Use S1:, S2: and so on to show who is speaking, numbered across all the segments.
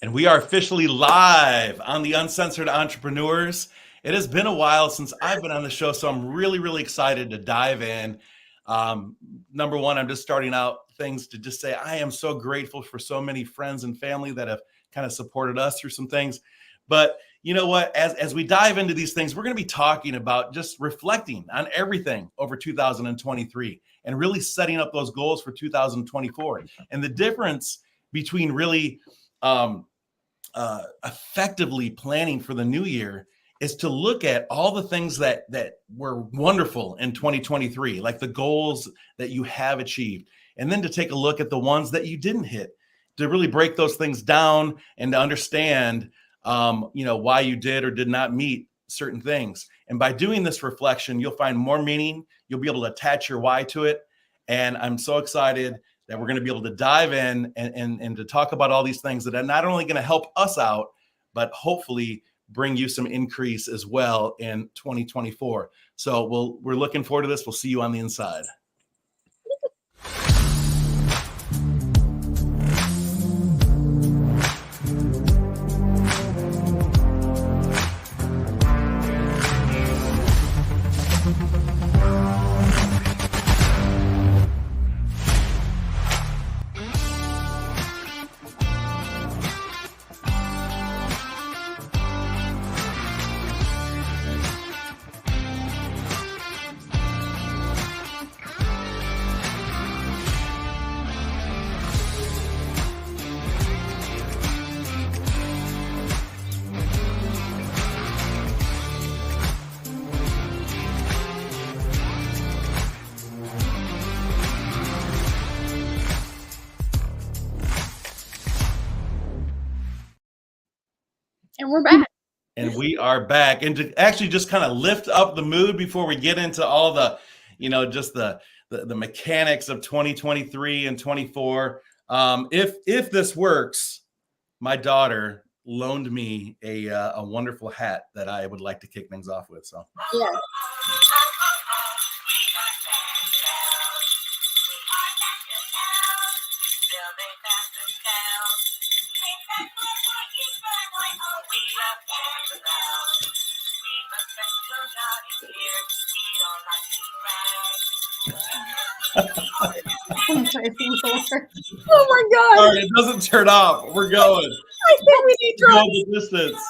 S1: And we are officially live on the Uncensored Entrepreneurs. It has been a while since I've been on the show, so I'm really, really excited to dive in. Number one, I'm just starting out things to just say I am so grateful for so many friends and family that have kind of supported us through some things. But you know what? As we dive into these things, we're going to be talking about just reflecting on everything over 2023 and really setting up those goals for 2024. And the difference between really effectively planning for the new year is to look at all the things that were wonderful in 2023, like the goals that you have achieved, and then to take a look at the ones that you didn't hit, to really break those things down and to understand why you did or did not meet certain things. And by doing this reflection, you'll find more meaning. You'll be able to attach your why to it. And I'm so excited that we're going to be able to dive in and to talk about all these things that are not only going to help us out, but hopefully bring you some increase as well in 2024. So we're looking forward to this. We'll see you on the inside.
S2: And we're back.
S1: And we are back. And to actually just kind of lift up the mood before we get into all the, just the mechanics of 2023 and 24. If this works, my daughter loaned me a wonderful hat that I would like to kick things off with. So
S2: Yeah. Oh my God.
S1: All right, it doesn't turn off. We're going.
S2: I think we need
S1: Go
S2: drums.
S1: the distance.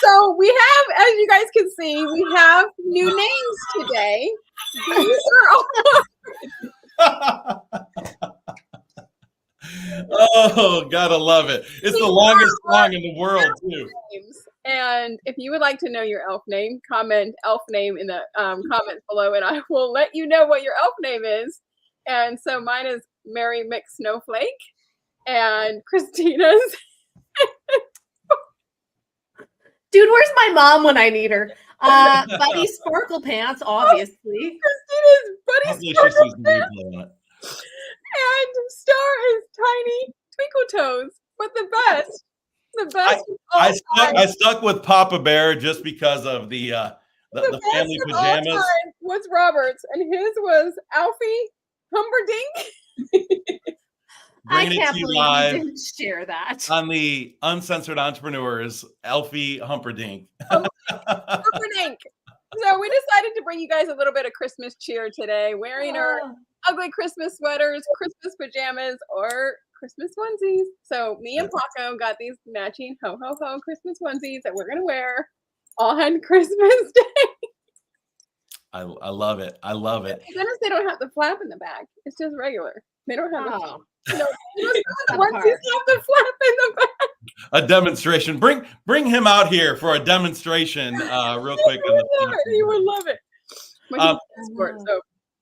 S2: So we have, as you guys can see, we have new names today. These are all
S1: Oh, gotta love it. It's the longest song in the world, too.
S2: names. And if you would like to know your elf name, comment elf name in the comments below, and I will let you know what your elf name is. And so mine is Mary McSnowflake, and Christina's.
S3: Dude, where's my mom when I need her? Buddy Sparkle Pants, obviously.
S2: Christina's Buddy
S1: Hopefully she
S2: Sparkle
S1: sees the replay on it.
S2: And Star is Tiny Twinkle Toes. But the best.
S1: I stuck with Papa Bear just because of the family pajamas.
S2: Was Robert's, and his was Alfie Humperdinck.
S3: I can't believe you didn't share that.
S1: On the Uncensored Entrepreneurs, Alfie Humperdinck.
S2: Humperdinck. So we decided to bring you guys a little bit of Christmas cheer today, wearing our ugly Christmas sweaters, Christmas pajamas, or Christmas onesies. So me and Paco got these matching ho ho ho Christmas onesies that we're gonna wear on Christmas Day.
S1: I love it. I love it.
S2: Notice they don't have the flap in the back. It's just regular. They don't have the
S3: Onesies
S2: have the flap in the back.
S1: A demonstration. Bring him out here for a demonstration real quick.
S2: He would love it.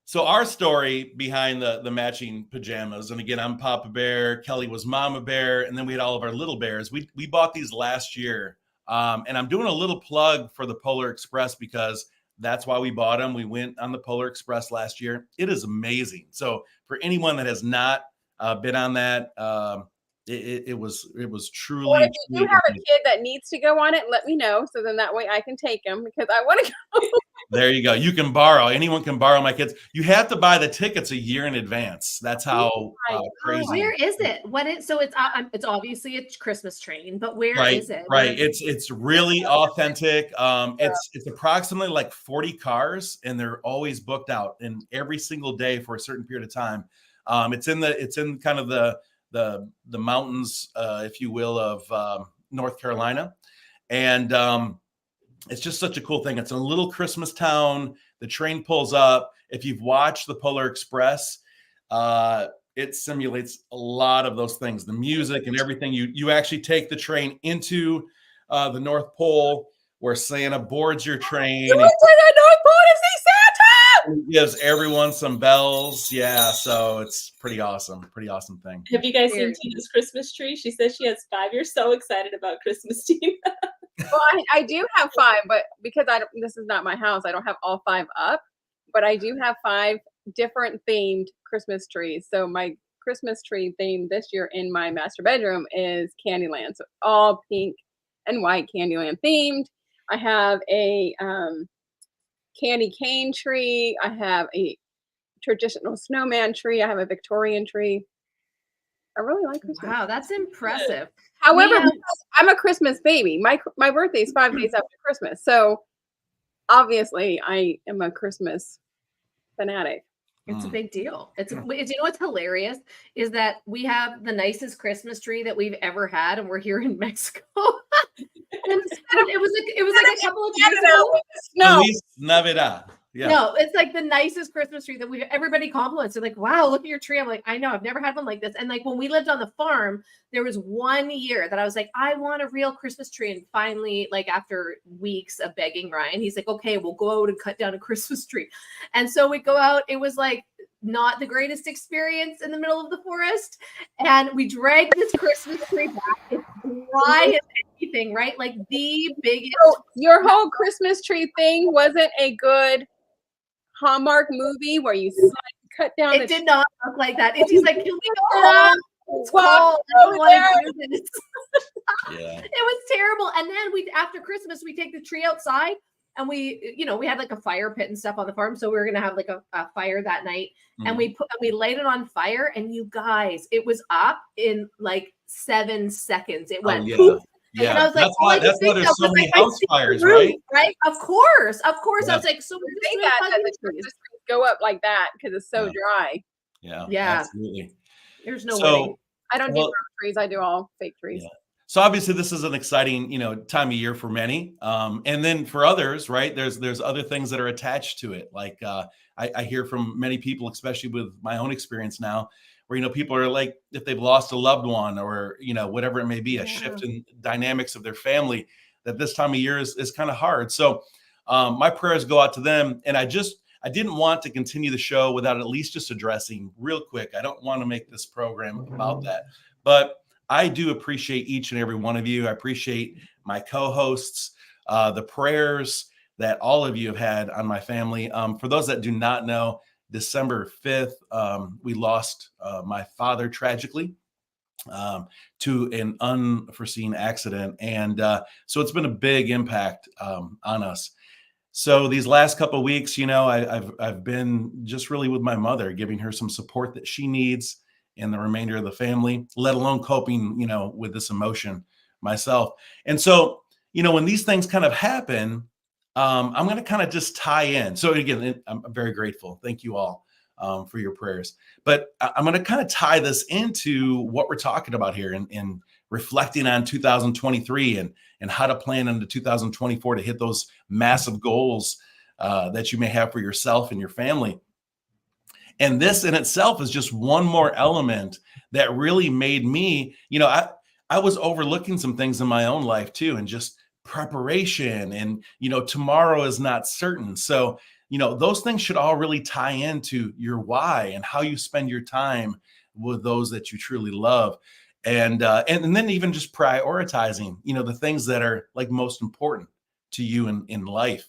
S1: So our story behind the matching pajamas, and again, I'm Papa Bear, Kelly was Mama Bear, and then we had all of our little bears. We bought these last year, and I'm doing a little plug for the Polar Express because that's why we bought them. We went on the Polar Express last year. It is amazing. So for anyone that has not been on that, it was
S2: Or
S1: truly,
S2: if you do
S1: truly
S2: have a
S1: amazing.
S2: kid that needs to go on it, let me know. So then that way I can take him because I want to go.
S1: There you go. You can borrow. Anyone can borrow my kids. You have to buy the tickets a year in advance. That's how
S2: my
S1: crazy.
S3: Where is it? What is so it's obviously a Christmas train, but where
S1: Right,
S3: is it?
S1: right. It's really authentic. It's approximately like 40 cars, and they're always booked out, and every single day for a certain period of time. It's in kind of the mountains, if you will, of North Carolina, and it's just such a cool thing. It's a little Christmas town. The train pulls up. If you've watched the Polar Express, it simulates a lot of those things, the music and everything. You actually take the train into the North Pole where Santa boards your
S2: You
S1: train
S2: went to the North Pole to see Santa.
S1: and gives everyone some bells. Yeah, so it's pretty awesome. Pretty awesome thing.
S4: Have you guys seen
S3: Weird.
S4: Tina's Christmas tree? She says she has 5. You're so excited about Christmas, Tina.
S2: Well, I do have 5, but because this is not my house, I don't have all 5 up. But I do have 5 different themed Christmas trees. So my Christmas tree theme this year in my master bedroom is Candyland. So all pink and white Candyland themed. I have a candy cane tree. I have a traditional snowman tree. I have a Victorian tree. I really like Christmas.
S3: Wow, that's impressive.
S2: However,
S3: We have-
S2: because I'm a Christmas baby. My birthday is 5 days after Christmas. So obviously I am a Christmas fanatic.
S3: It's a big deal. You know what's hilarious is that we have the nicest Christmas tree that we've ever had, and we're here in Mexico. And it was like a couple of years ago.
S2: No,
S1: Feliz Navidad. Yeah.
S3: No, it's like the nicest Christmas tree that everybody compliments. They're like, wow, look at your tree. I'm like, I know, I've never had one like this. And like when we lived on the farm, there was 1 year that I was like, I want a real Christmas tree. And finally, like after weeks of begging Ryan, he's like, okay, we'll go out and cut down a Christmas tree. And so we go out. It was like not the greatest experience in the middle of the forest. And we dragged this Christmas tree back. It's dry as anything, right? Like the biggest.
S2: so your whole Christmas tree thing wasn't a good Hallmark movie where you cut down.
S3: It did not look like that. It's just like, can we go home? It's
S2: Walk
S3: cold. I don't
S2: over
S3: want to do this.
S1: Yeah.
S3: It was terrible. And then after Christmas, we take the tree outside and we had like a fire pit and stuff on the farm. So we were going to have like a fire that night and we light it on fire. And you guys, it was up in like 7 seconds. It went poof.
S1: Yeah.
S3: And I was like,
S1: that's why there's so many house fires,
S3: right?
S1: right?
S3: Right. Of course.
S1: Yeah.
S3: I was like, so we're
S2: Say
S3: just
S2: that
S3: gonna
S2: the
S3: plug these
S2: Christmas
S3: trees.
S2: trees go up like that because it's so
S1: Yeah.
S2: dry.
S1: Yeah.
S3: Yeah.
S1: Absolutely.
S3: There's no way.
S2: I don't do
S1: Well-
S2: real trees. I do all fake trees.
S1: Yeah. So obviously this is an exciting, time of year for many. And then for others, right, there's other things that are attached to it. Like I hear from many people, especially with my own experience now, where, people are like, if they've lost a loved one or, whatever it may be, a shift in dynamics of their family, that this time of year is kind of hard. So my prayers go out to them. And I didn't want to continue the show without at least just addressing real quick. I don't want to make this program about that, but I do appreciate each and every one of you. I appreciate my co-hosts, the prayers that all of you have had on my family. For those that do not know, December 5th, we lost my father tragically to an unforeseen accident. And so it's been a big impact on us. So these last couple of weeks, I've been just really with my mother, giving her some support that she needs and the remainder of the family, let alone coping, with this emotion myself. And so, when these things kind of happen, I'm going to kind of just tie in. So again, I'm very grateful. Thank you all for your prayers. But I'm going to kind of tie this into what we're talking about here and reflecting on 2023 and how to plan into 2024 to hit those massive goals that you may have for yourself and your family. And this in itself is just one more element that really made me, I was overlooking some things in my own life too, and just preparation and, tomorrow is not certain. So, those things should all really tie into your why and how you spend your time with those that you truly love. And then even just prioritizing, the things that are like most important to you in life.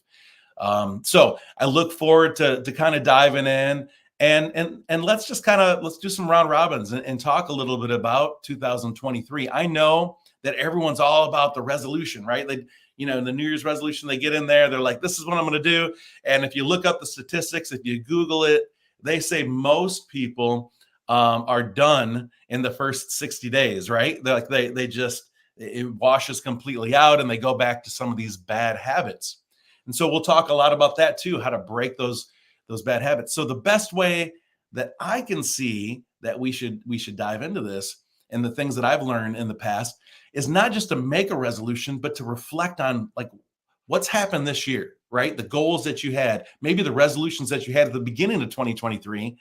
S1: So I look forward to kind of diving in. And let's just let's do some round robins and talk a little bit about 2023. I know that everyone's all about the resolution, right? They, the New Year's resolution, they get in there, they're like, this is what I'm going to do. And if you look up the statistics, if you Google it, they say most people are done in the first 60 days, right? They're like, they just, it washes completely out and they go back to some of these bad habits. And so we'll talk a lot about that too, how to break those bad habits. So the best way that I can see that we should dive into this, and the things that I've learned in the past, is not just to make a resolution, but to reflect on like what's happened this year, right? The goals that you had, maybe the resolutions that you had at the beginning of 2023,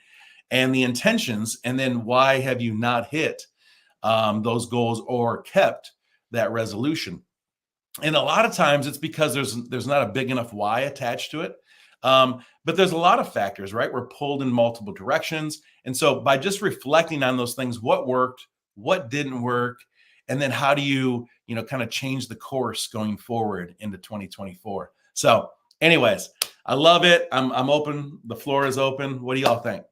S1: and the intentions, and then why have you not hit those goals or kept that resolution? And a lot of times it's because there's not a big enough why attached to it. But there's a lot of factors, right? We're pulled in multiple directions. And so by just reflecting on those things, what worked, what didn't work, and then how do you, kind of change the course going forward into 2024. So anyways, I love it. I'm open. The floor is open. What do y'all think?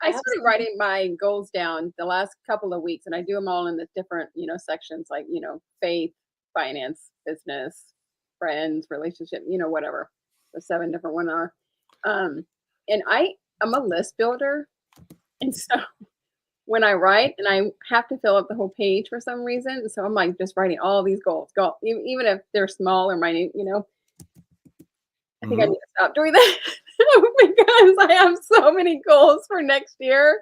S2: I started writing my goals down the last couple of weeks, and I do them all in the different, sections like, faith, finance, business, friends, relationship, whatever the 7 different ones are. And I'm a list builder. And so when I write, and I have to fill up the whole page for some reason. So I'm like just writing all these goals, even if they're small or minute, I think I need to stop doing that because I have so many goals for next year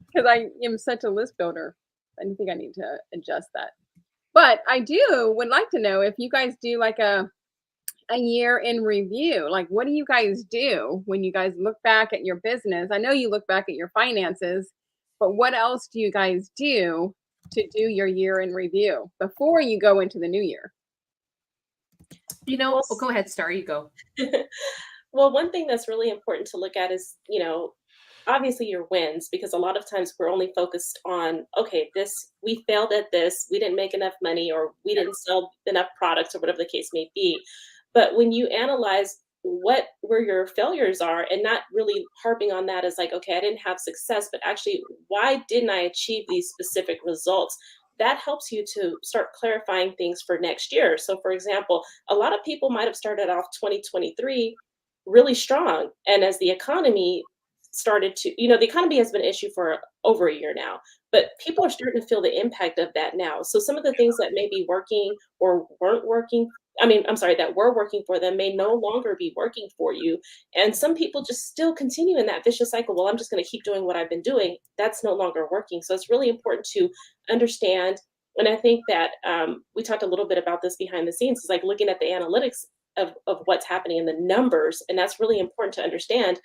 S2: because I am such a list builder. I think I need to adjust that. But I would like to know if you guys do like a year in review. Like, what do you guys do when you guys look back at your business? I know you look back at your finances, but what else do you guys do to do your year in review before you go into the new year?
S3: Go ahead, Star, you go.
S4: Well, one thing that's really important to look at is, obviously your wins, because a lot of times we're only focused on, okay, we failed at this, we didn't make enough money, or we didn't sell enough products, or whatever the case may be. But when you analyze where your failures are, and not really harping on that as like, okay, I didn't have success, but actually, why didn't I achieve these specific results? That helps you to start clarifying things for next year. So for example, a lot of people might have started off 2023 really strong. And as the economy started to, the economy has been an issue for over a year now, but people are starting to feel the impact of that now. So some of the things that may be working or weren't working, that were working for them may no longer be working for you. And some people just still continue in that vicious cycle. Well, I'm just going to keep doing what I've been doing. That's no longer working. So it's really important to understand. And I think that we talked a little bit about this behind the scenes. It's like looking at the analytics of what's happening in the numbers. And that's really important to understand.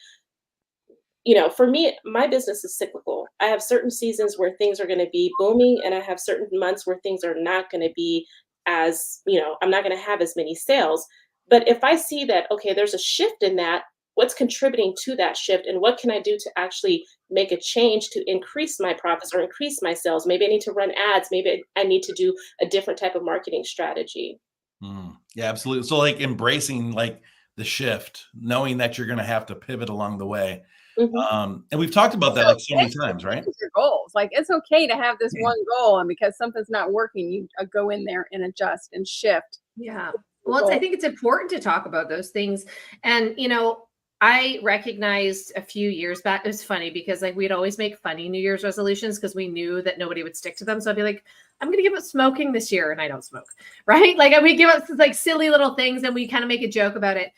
S4: For me, my business is cyclical. I have certain seasons where things are going to be booming, and I have certain months where things are not going to be as, I'm not going to have as many sales. But if I see that, okay, there's a shift in that, what's contributing to that shift, and what can I do to actually make a change to increase my profits or increase my sales? Maybe I need to run ads. Maybe I need to do a different type of marketing strategy.
S1: Yeah, absolutely. So like embracing like the shift, knowing that you're going to have to pivot along the way. And we've talked about that like so many times, right?
S2: Your goals. Like, it's okay to have this one goal, and because something's not working, you go in there and adjust and shift.
S3: Yeah. Well, I think it's important to talk about those things. And, I recognized a few years back, it was funny because like we'd always make funny New Year's resolutions because we knew that nobody would stick to them. So I'd be like, I'm going to give up smoking this year, and I don't smoke, right? Like we give up like silly little things and we kind of make a joke about it.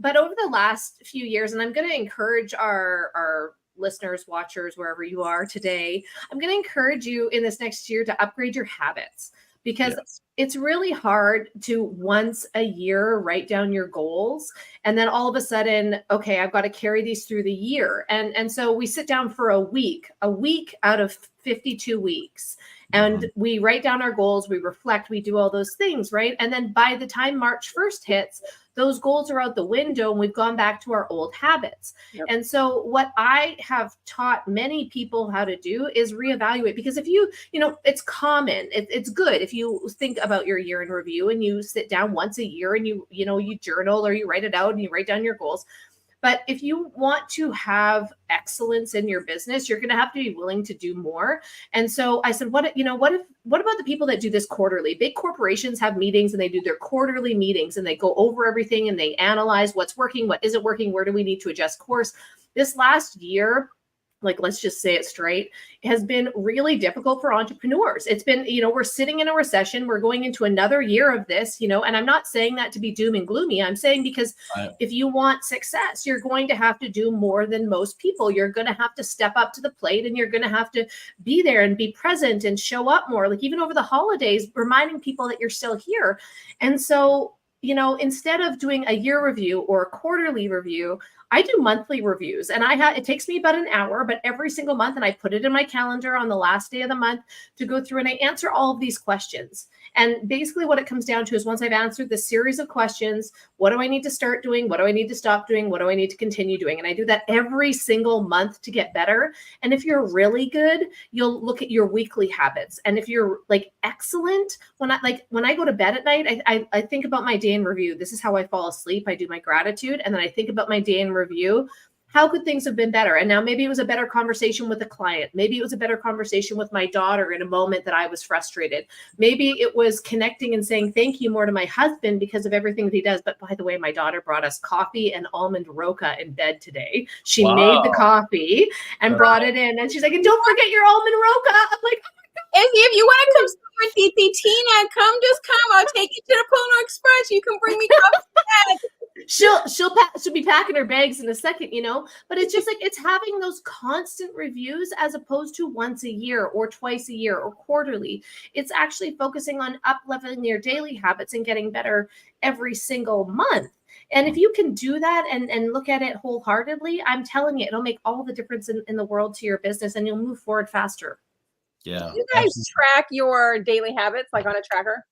S3: But over the last few years, and I'm going to encourage our listeners, watchers, wherever you are today, I'm going to encourage you in this next year to upgrade your habits, because it's really hard to once a year write down your goals. And then all of a sudden, okay, I've got to carry these through the year. And so we sit down for a week out of 52 weeks. And we write down our goals, we reflect, we do all those things, right? And then by the time March 1st hits, those goals are out the window and we've gone back to our old habits. Yep. And so what I have taught many people how to do is reevaluate, because if it's common, it's good if you think about your year in review and you sit down once a year and you journal or you write it out and you write down your goals. But if you want to have excellence in your business, you're going to have to be willing to do more. And so I said, what about the people that do this quarterly? Big corporations have meetings and they do their quarterly meetings and they go over everything and they analyze what's working, what isn't working, where do we need to adjust course. This last year, like, let's just say it straight, has been really difficult for entrepreneurs. It's been, we're sitting in a recession. We're going into another year of this, and I'm not saying that to be doom and gloomy. I'm saying because if you want success, you're going to have to do more than most people. You're going to have to step up to the plate and you're going to have to be there and be present and show up more. Like even over the holidays, reminding people that you're still here. And so, instead of doing a year review or a quarterly review, I do monthly reviews, and it takes me about an hour, but every single month, and I put it in my calendar on the last day of the month to go through and I answer all of these questions. And basically what it comes down to is once I've answered this series of questions, what do I need to start doing? What do I need to stop doing? What do I need to continue doing? And I do that every single month to get better. And if you're really good, you'll look at your weekly habits. And if you're like excellent, when I go to bed at night, I think about my day in review. This is how I fall asleep. I do my gratitude. And then I think about my day in review. How could things have been better? And now maybe it was a better conversation with a client. Maybe it was a better conversation with my daughter in a moment that I was frustrated. Maybe it was connecting and saying thank you more to my husband because of everything that he does. But by the way, my daughter brought us coffee and almond roca in bed today. She made the coffee and brought it in. And she's like, and don't forget your almond roca. I'm like,
S2: if you want to come support Tina, just come. I'll take you to the Pono Express. You can bring me coffee.
S3: She'll be packing her bags in a second, but it's just like, it's having those constant reviews as opposed to once a year or twice a year or quarterly. It's actually focusing on up-leveling your daily habits and getting better every single month. And if you can do that and look at it wholeheartedly, I'm telling you, it'll make all the difference in the world to your business and you'll move forward faster.
S1: Yeah.
S2: Do you guys track your daily habits like on a tracker?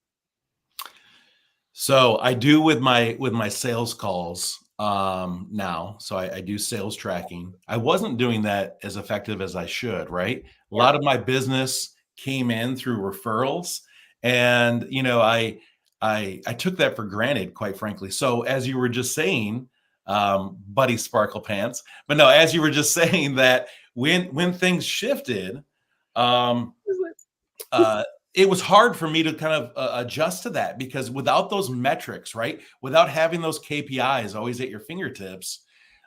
S1: So I do with my sales calls now. So I do sales tracking. I wasn't doing that as effective as I should, right? A lot of my business came in through referrals, and I took that for granted, quite frankly. So as you were just saying, Buddy Sparkle Pants, but no, as you were just saying that when things shifted, it was hard for me to kind of adjust to that, because without those metrics, right? Without having those KPIs always at your fingertips,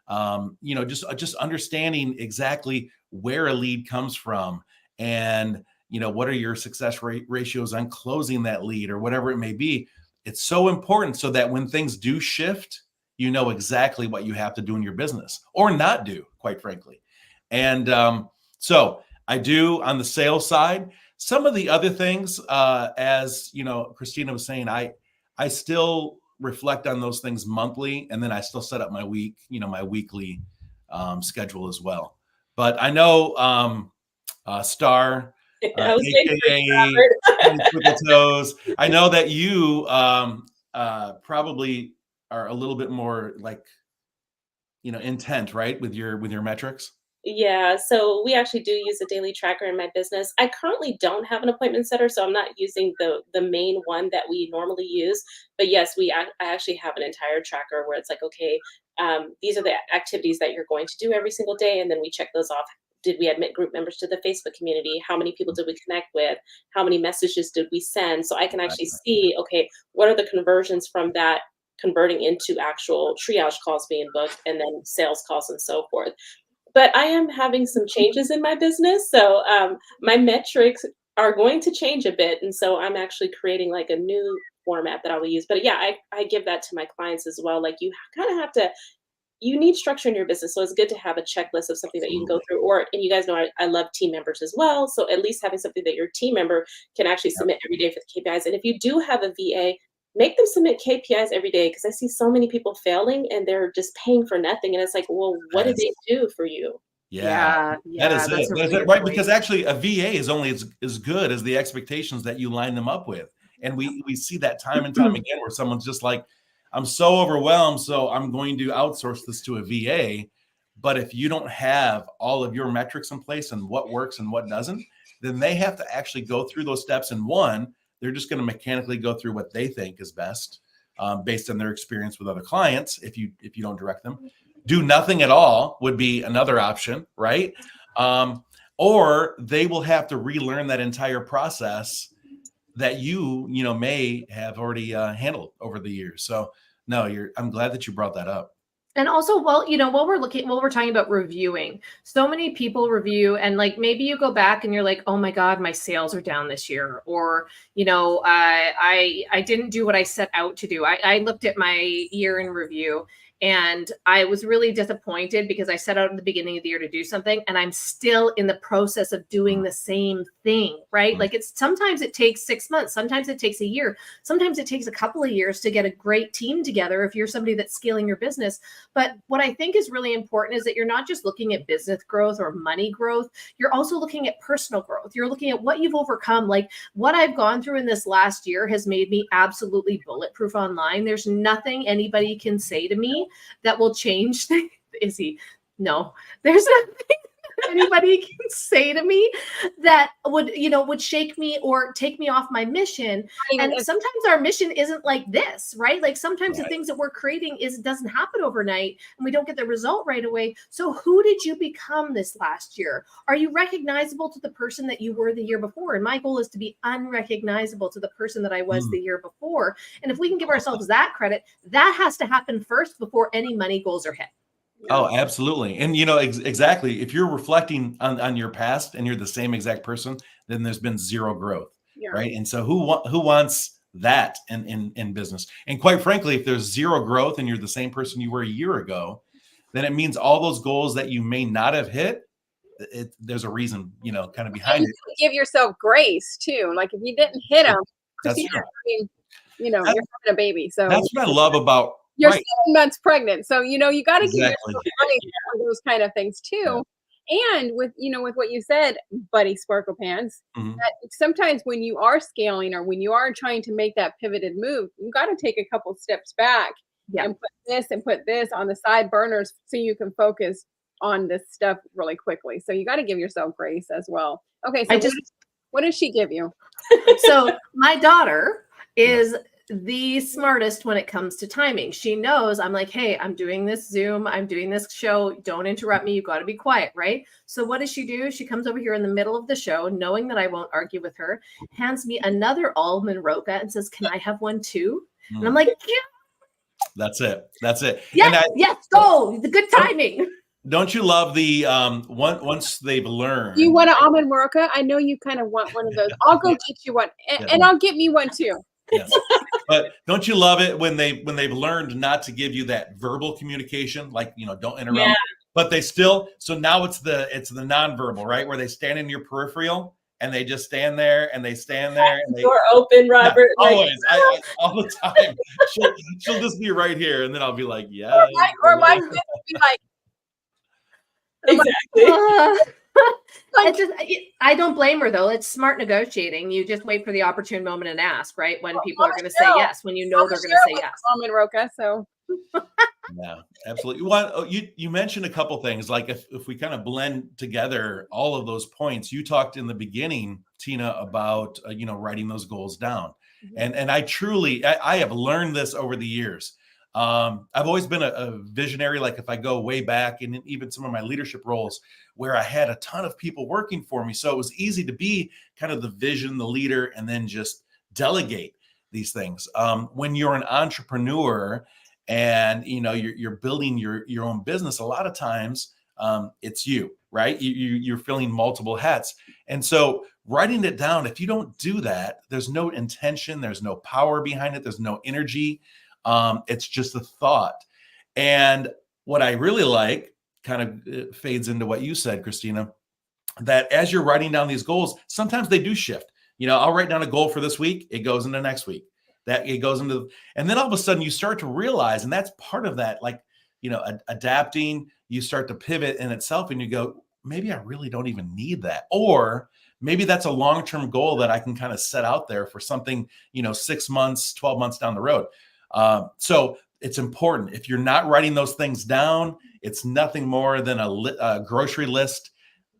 S1: just understanding exactly where a lead comes from and, what are your success ratios on closing that lead or whatever it may be. It's so important so that when things do shift, you know exactly what you have to do in your business or not do, quite frankly. And so I do on the sales side. Some of the other things, as Christina was saying, I still reflect on those things monthly, and then I still set up my my weekly schedule as well. But I know Star, AKA Toes, I know that you probably are a little bit more like intent, right, with your metrics.
S4: Yeah, so we actually do use a daily tracker in my business. I currently don't have an appointment setter, so I'm not using the main one that we normally use. But yes, I actually have an entire tracker where it's like, okay, these are the activities that you're going to do every single day, and then we check those off. Did we admit group members to the Facebook community? How many people did we connect with? How many messages did we send? So I can actually see, okay, what are the conversions from that converting into actual triage calls being booked and then sales calls and so forth. But I am having some changes in my business. So my metrics are going to change a bit. And so I'm actually creating like a new format that I will use. But yeah, I give that to my clients as well. Like you kind of have to, you need structure in your business. So it's good to have a checklist of something that you can go through. And you guys know I love team members as well. So at least having something that your team member can actually submit every day for the KPIs. And if you do have a VA, make them submit KPIs every day, because I see so many people failing and they're just paying for nothing. And it's like, well, what did they do for you?
S1: Yeah, that is it. That is it, right? Because actually a VA is only as good as the expectations that you line them up with. And we see that time and time again where someone's just like, I'm so overwhelmed, so I'm going to outsource this to a VA. But if you don't have all of your metrics in place and what works and what doesn't, then they have to actually go through those steps. And one, they're just going to mechanically go through what they think is best based on their experience with other clients if you don't direct them. do nothing at all would be another option, right? Or they will have to relearn that entire process that you may have already handled over the years. So no, I'm glad that you brought that up.
S3: And also, while we're talking about reviewing, so many people review, and like maybe you go back and you're like, oh my God, my sales are down this year, or I didn't do what I set out to do. I looked at my year in review, and I was really disappointed because I set out at the beginning of the year to do something, and I'm still in the process of doing the same thing, right? Like sometimes it takes 6 months, sometimes it takes a year, sometimes it takes a couple of years to get a great team together if you're somebody that's scaling your business. But what I think is really important is that you're not just looking at business growth or money growth, you're also looking at personal growth. You're looking at what you've overcome. Like what I've gone through in this last year has made me absolutely bulletproof online. There's nothing anybody can say to me that will change things. No, there's nothing anybody can say to me that would shake me or take me off my mission. And sometimes our mission isn't like this, right? Like sometimes the things that we're creating doesn't happen overnight and we don't get the result right away. So who did you become this last year? Are you recognizable to the person that you were the year before? And my goal is to be unrecognizable to the person that I was the year before. And if we can give ourselves that credit, that has to happen first before any money goals are hit.
S1: Oh, absolutely. And exactly. If you're reflecting on your past and you're the same exact person, then there's been zero growth, right? And so who wants that in business? And quite frankly, if there's zero growth and you're the same person you were a year ago, then it means all those goals that you may not have hit, there's a reason, kind of behind it.
S2: Give yourself grace too. Like if you didn't hit them,
S1: That's true.
S2: you're having a baby. So
S1: that's what I love about.
S2: You're 7 months pregnant, so you got to give yourself grace for those kind of things too. Yeah. And with what you said, Buddy Sparkle Pants, that sometimes when you are scaling or when you are trying to make that pivoted move, you got to take a couple steps back and put this on the side burners so you can focus on this stuff really quickly. So you got to give yourself grace as well. Okay, so what does she give you?
S3: So my daughter is the smartest when it comes to timing. She knows I'm like, hey, I'm doing this Zoom, I'm doing this show, don't interrupt me, you got to be quiet, right? So what does she do? She comes over here in the middle of the show, knowing that I won't argue with her, hands me another almond roca and says, can I have one too? And I'm like, yeah.
S1: That's it.
S3: Yes, go. The good timing.
S1: Don't you love the once they've learned?
S2: You want an almond roca? I know you kind of want one of those. I'll go get you one, and I'll get me one too.
S1: Yes. But don't you love it when they've learned not to give you that verbal communication, like don't interrupt. Yeah. But they still. So now it's the nonverbal, right? Where they stand in your peripheral and they just stand there and they stand there. And
S4: door open, Robert.
S1: Yeah, always, all the time. She'll just be right here, and then I'll be like, yeah.
S2: Or my kids will be like,
S4: exactly.
S3: I don't blame her though. It's smart negotiating. You just wait for the opportune moment and ask, right? When people are going to say yes, when you know they're going to say yes.
S2: Almond roca, so.
S1: Yeah, absolutely. Well, you mentioned a couple things, like if we kind of blend together all of those points. You talked in the beginning, Tina, about writing those goals down, and I have learned this over the years. I've always been a visionary. Like if I go way back and even some of my leadership roles where I had a ton of people working for me. So it was easy to be kind of the vision, the leader, and then just delegate these things. When you're an entrepreneur and, you're building your own business, a lot of times it's you, right? You're filling multiple hats. And so writing it down, if you don't do that, there's no intention, there's no power behind it, there's no energy. It's just a thought. And what I really like kind of fades into what you said, Christina, that as you're writing down these goals, sometimes they do shift. I'll write down a goal for this week. It goes into next week. That it goes into, and then all of a sudden you start to realize, and that's part of that, like, adapting, you start to pivot in itself and you go, maybe I really don't even need that. Or maybe that's a long-term goal that I can kind of set out there for something, 6 months, 12 months down the road. So it's important. If you're not writing those things down, it's nothing more than a grocery list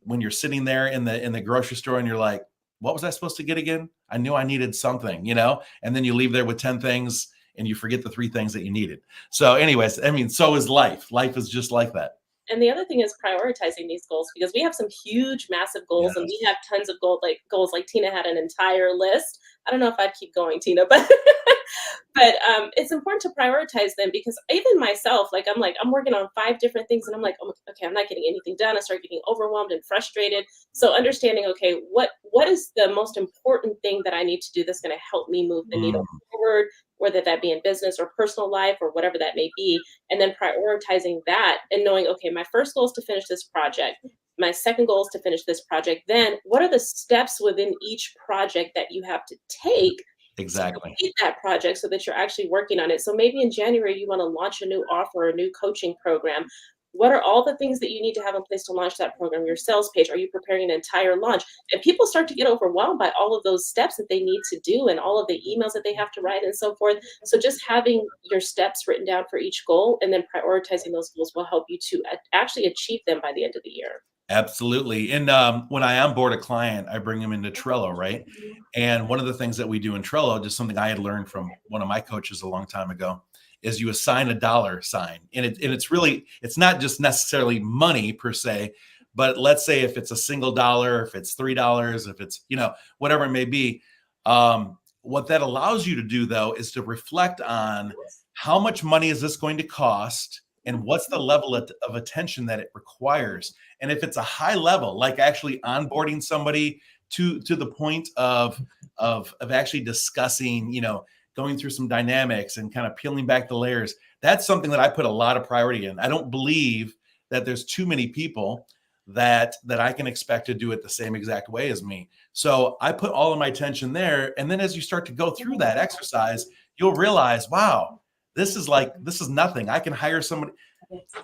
S1: when you're sitting there in the grocery store and you're like, what was I supposed to get again? I knew I needed something, and then you leave there with 10 things and you forget the 3 things that you needed. So anyways, I mean, so is life. Life is just like that.
S4: And the other thing is prioritizing these goals, because we have some huge, massive goals, and we have tons of goals. Like Tina had an entire list. I don't know if I'd keep going, Tina, but it's important to prioritize them, because even myself, I'm working on 5 different things, and I'm like, oh, okay, I'm not getting anything done. I start getting overwhelmed and frustrated. So understanding, okay, what is the most important thing that I need to do that's going to help me move the needle forward, whether that be in business or personal life or whatever that may be, and then prioritizing that and knowing, okay, my first goal is to finish this project. My second goal is to finish this project. Then what are the steps within each project that you have to take
S1: Exactly.
S4: to complete that project so that you're actually working on it? So maybe in January, you want to launch a new offer, or a new coaching program. What are all the things that you need to have in place to launch that program? Your sales page, are you preparing an entire launch? And people start to get overwhelmed by all of those steps that they need to do, and all of the emails that they have to write and so forth. So just having your steps written down for each goal and then prioritizing those goals will help you to actually achieve them by the end of the year.
S1: Absolutely. And when I onboard a client, I bring them into Trello, right? And one of the things that we do in Trello, just something I had learned from one of my coaches a long time ago, is you assign a dollar sign. And it's not just necessarily money per se, but let's say if it's a single dollar, if it's $3, if it's, whatever it may be. What that allows you to do, though, is to reflect on how much money is this going to cost, and what's the level of attention that it requires. And if it's a high level, like actually onboarding somebody to the point of actually discussing, going through some dynamics and kind of peeling back the layers, that's something that I put a lot of priority in. I don't believe that there's too many people that I can expect to do it the same exact way as me. So I put all of my attention there. And then as you start to go through that exercise, you'll realize, wow, this is nothing. I can hire somebody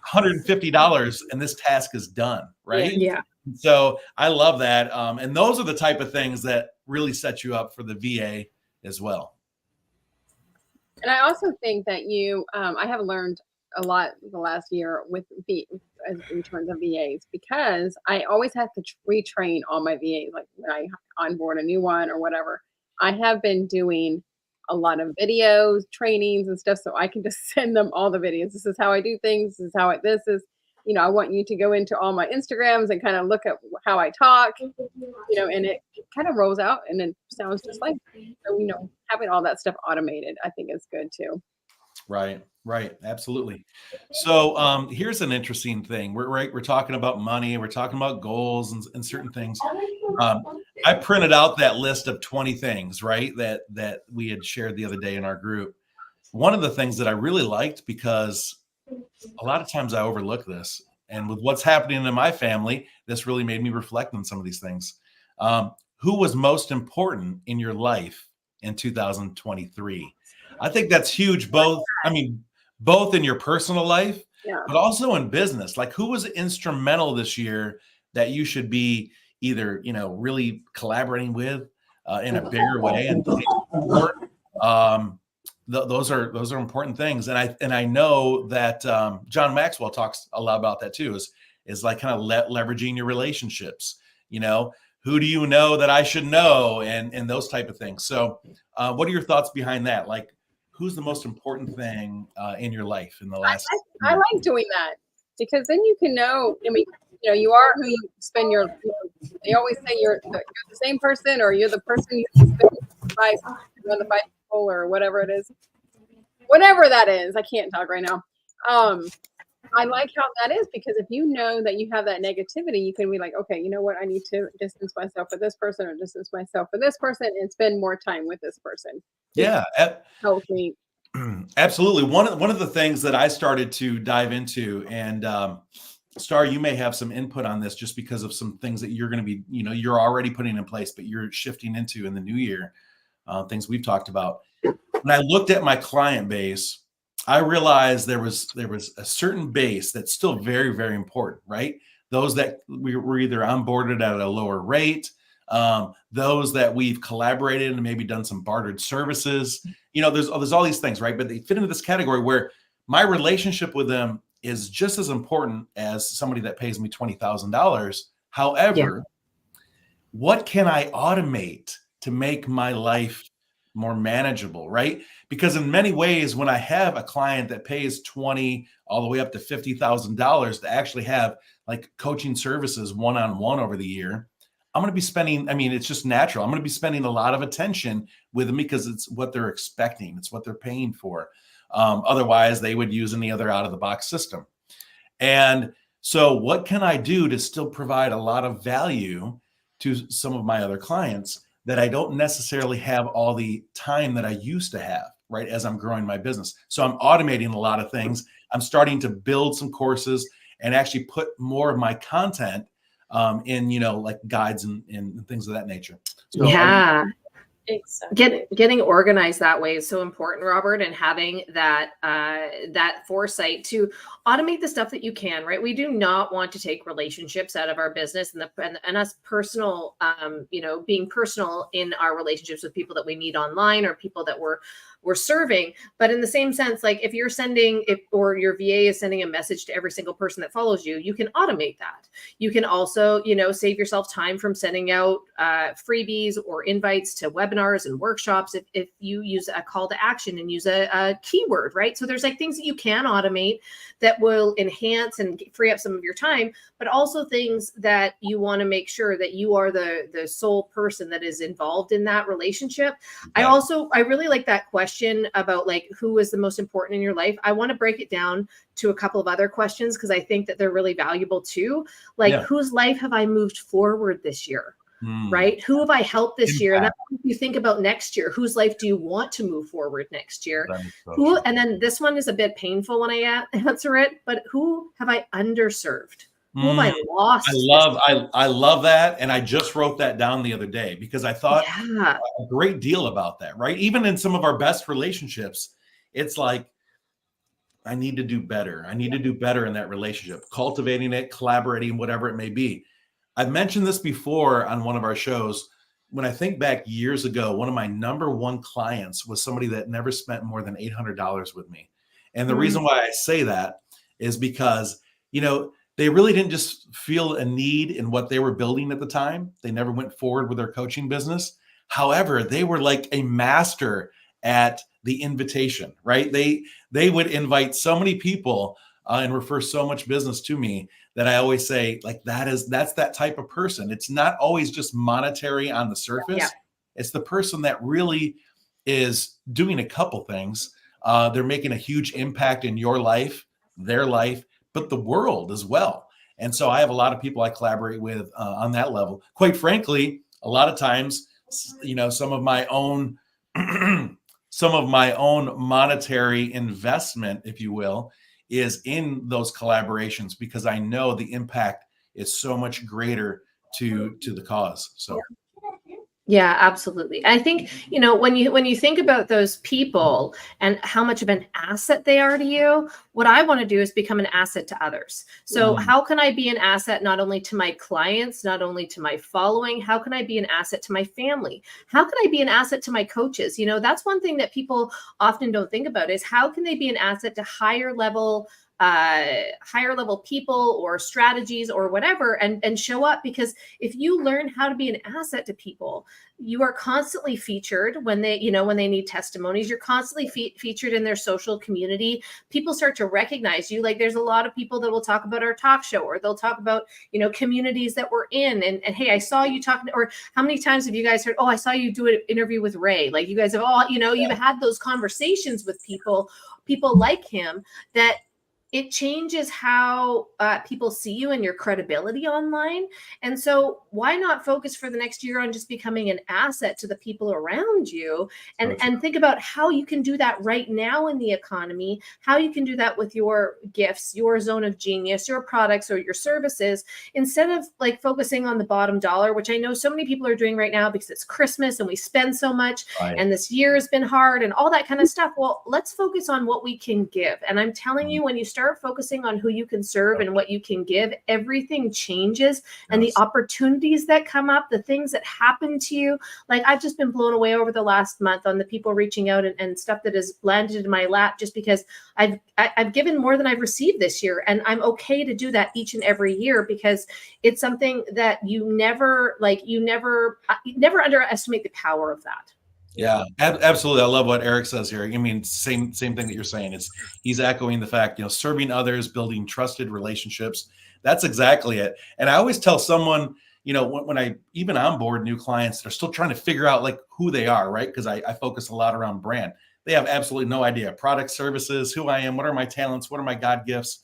S1: $150 and this task is done, right?
S3: Yeah.
S1: So I love that. And those are the type of things that really set you up for the VA as well.
S2: And I also think that I have learned a lot the last year in terms of VAs, because I always have to retrain all my VAs. Like when I onboard a new one or whatever, I have been doing a lot of videos, trainings and stuff. So I can just send them all the videos. This is how I do things. This is how this is, I want you to go into all my Instagrams and kind of look at how I talk, and it kind of rolls out and it sounds just like, so, having all that stuff automated, I think is good too.
S1: Right. Absolutely. So here's an interesting thing. We're talking about money. We're talking about goals and certain things. I printed out that list of 20 things, right, that we had shared the other day in our group. One of the things that I really liked, because a lot of times I overlook this, and with what's happening in my family, this really made me reflect on some of these things. Who was most important in your life in 2023? I think that's huge. Both in your personal life, but also in business. Like, who was instrumental this year that you should be either, really collaborating with in a bigger way, and those are important things. And I know that John Maxwell talks a lot about that too, is like kind of leveraging your relationships. Who do you know that I should know, and those type of things. So what are your thoughts behind that? Like, who's the most important thing in your life in the last
S2: I like doing that, because then you can know, you are who you spend your, they always say you're the same person, or you're the person you spend around the 5 people, or whatever it is. Whatever that is. I can't talk right now. I like how that is, because if you know that you have that negativity, you can be like, okay, you know what? I need to distance myself with this person, or distance myself with this person, and spend more time with this person.
S1: Yeah.
S2: Help me.
S1: Absolutely. One of the things that I started to dive into, and Star, you may have some input on this, just because of some things that you're going to be, you're already putting in place, but you're shifting into in the new year, things we've talked about. When I looked at my client base, I realized there was a certain base that's still very, very important, right? Those that we were either onboarded at a lower rate, those that we've collaborated and maybe done some bartered services. There's all these things, right? But they fit into this category where my relationship with them is just as important as somebody that pays me $20,000. However, what can I automate to make my life more manageable, right? Because in many ways, when I have a client that pays 20 all the way up to $50,000 to actually have like coaching services one-on-one over the year, I'm going to be spending, I mean, it's just natural. I'm going to be spending a lot of attention with them because it's what they're expecting. It's what they're paying for. Otherwise, they would use any other out-of-the-box system. And so what can I do to still provide a lot of value to some of my other clients that I don't necessarily have all the time that I used to have, right, as I'm growing my business? So I'm automating a lot of things. I'm starting to build some courses and actually put more of my content in, like guides and things of that nature. So
S3: yeah.
S4: Exactly.
S3: Getting organized that way is so important, Robert, and having that that foresight to automate the stuff that you can, right? We do not want to take relationships out of our business and us personal, being personal in our relationships with people that we meet online or people that we're serving. But in the same sense, like if you're or your VA is sending a message to every single person that follows you, you can automate that. You can also, save yourself time from sending out freebies or invites to webinars and workshops if you use a call to action and use a keyword, right? So there's like things that you can automate that will enhance and free up some of your time, but also things that you want to make sure that you are the sole person that is involved in that relationship.
S1: Yeah.
S3: I really like that question about like who is the most important in your life. I want to break it down to a couple of other questions because I think that they're really valuable too. Like whose life have I moved forward this year? Right? Who have I helped this year? And then you think about next year, whose life do you want to move forward next year? And then this one is a bit painful when I answer it, but who have I underserved? Who have I lost?
S1: I love that. And I just wrote that down the other day because I thought a great deal about that, right? Even in some of our best relationships, it's like, I need to do better. I need to do better in that relationship, cultivating it, collaborating, whatever it may be. I've mentioned this before on one of our shows. When I think back years ago, one of my number one clients was somebody that never spent more than $800 with me. And the reason why I say that is because, they really didn't just feel a need in what they were building at the time. They never went forward with their coaching business. However, they were like a master at the invitation, right? They would invite so many people and refer so much business to me that I always say, like, that's that type of person. It's not always just monetary on the surface. Yeah. It's the person that really is doing a couple things. They're making a huge impact in your life, their life, but the world as well. And so I have a lot of people I collaborate with on that level. Quite frankly, a lot of times, some of my own monetary investment, if you will, is in those collaborations because I know the impact is so much greater to the cause. So.
S3: Yeah, absolutely. I think, when you think about those people and how much of an asset they are to you, what I want to do is become an asset to others. So how can I be an asset not only to my clients, not only to my following, how can I be an asset to my family? How can I be an asset to my coaches? That's one thing that people often don't think about is how can they be an asset to higher level people or strategies or whatever and show up, because if you learn how to be an asset to people, you are constantly featured when they need testimonies. You're constantly featured in their social community. People start to recognize you. Like there's a lot of people that will talk about our talk show, or they'll talk about, communities that we're in. And hey, I saw you talking, or how many times have you guys heard, oh, I saw you do an interview with Ray. Like you guys have all, you've had those conversations with people like him that it changes how people see you and your credibility online. And so why not focus for the next year on just becoming an asset to the people around you and think about how you can do that right now in the economy, how you can do that with your gifts, your zone of genius, your products or your services, instead of like focusing on the bottom dollar, which I know so many people are doing right now because it's Christmas and we spend so much and this year has been hard and all that kind of stuff. Well, let's focus on what we can give. And I'm telling you, when you start focusing on who you can serve and what you can give, everything changes. And the opportunities that come up, the things that happen to you, like I've just been blown away over the last month on the people reaching out and stuff that has landed in my lap just because I've given more than I've received this year. And I'm okay to do that each and every year because it's something that you never underestimate the power of that.
S1: Yeah, absolutely. I love what Eric says here. I mean, same thing that you're saying. He's echoing the fact, serving others, building trusted relationships. That's exactly it. And I always tell someone, when I even onboard new clients, they're still trying to figure out like who they are, right? Because I focus a lot around brand. They have absolutely no idea. Product, services, who I am, what are my talents, what are my God gifts.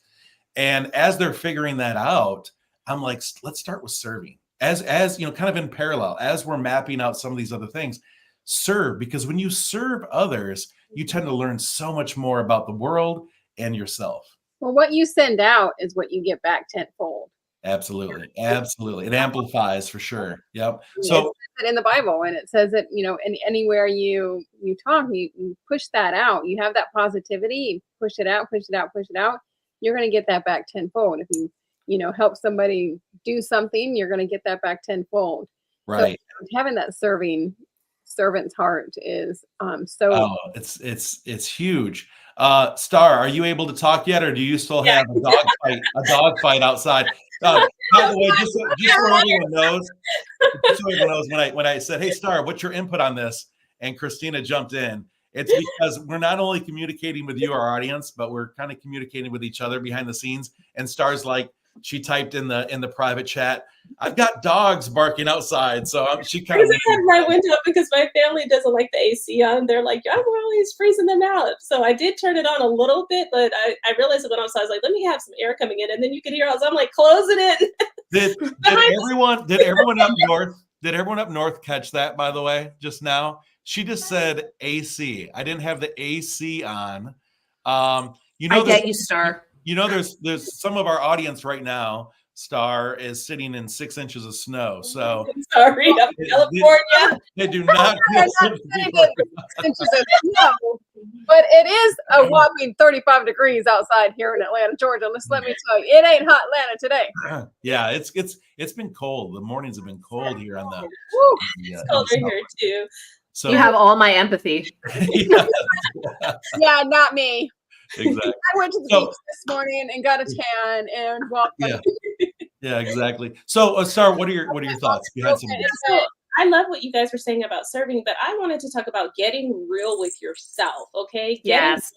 S1: And as they're figuring that out, I'm like, let's start with serving. As kind of in parallel, as we're mapping out some of these other things, serve, because when you serve others, you tend to learn so much more about the world and yourself.
S2: Well, what you send out is what you get back tenfold.
S1: Absolutely. It amplifies for sure. Yep.
S2: It
S1: So
S2: says it in the Bible, and it says that, and anywhere you talk, you push that out. You have that positivity, push it out, push it out, push it out. You're going to get that back tenfold. If you help somebody do something, you're going to get that back tenfold.
S1: right.
S2: So having that servant's heart is
S1: it's huge. Star, are you able to talk yet, or do you still have a dog fight outside? By the way, just so everyone knows, when I said, "Hey, Star, what's your input on this?" and Christina jumped in, it's because we're not only communicating with you, our audience, but we're kind of communicating with each other behind the scenes. And Star's like, she typed in the private chat, "I've got dogs barking outside," so she kind of
S4: had my window because my family doesn't like the AC on. They're like, "I'm always freezing them out." So I did turn it on a little bit, but I realized it when I was like, "Let me have some air coming in," and then you could hear us. I'm like, "Close it in."
S1: Did everyone up north catch that, by the way, just now? She just said AC. I didn't have the AC on.
S3: I get you, Star.
S1: There's some of our audience right now. Star is sitting in 6 inches of snow. So
S4: I'm sorry, I'm California.
S1: They do not feel sympathy for us.
S2: But it is a whopping 35 degrees outside here in Atlanta, Georgia. Let me tell you, it ain't hot Atlanta today.
S1: Yeah, it's been cold. The mornings have been cold here on the.
S4: It's colder here too.
S3: So you have all my empathy.
S2: Yeah, not me.
S1: Exactly.
S2: I went to the beach this morning and got a tan and walked.
S1: Yeah, exactly. So, Star, what are your thoughts? You had some.
S4: So I love what you guys were saying about serving, but I wanted to talk about getting real with yourself. Okay.
S3: Yes.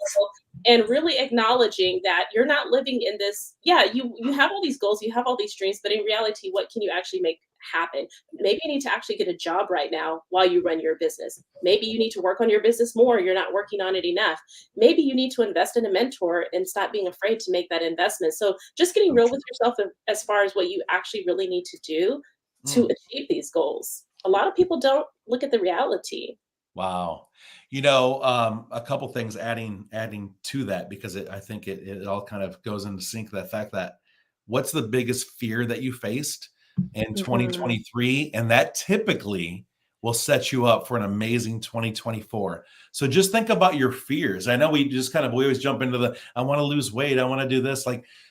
S4: And really acknowledging that you're not living in this. Yeah, you have all these goals, you have all these dreams, but in reality, what can you actually make happen? Maybe you need to actually get a job right now while you run your business. Maybe you need to work on your business more. You're not working on it enough. Maybe you need to invest in a mentor and stop being afraid to make that investment. So just getting real with yourself as far as what you actually really need to do to achieve these goals. A lot of people don't look at the reality.
S1: Wow. A couple things adding to that, because I think it all kind of goes into sync, that fact that what's the biggest fear that you faced in 2023, and that typically will set you up for an amazing 2024. So just think about your fears. I know we always jump into I want to lose weight, I want to do this,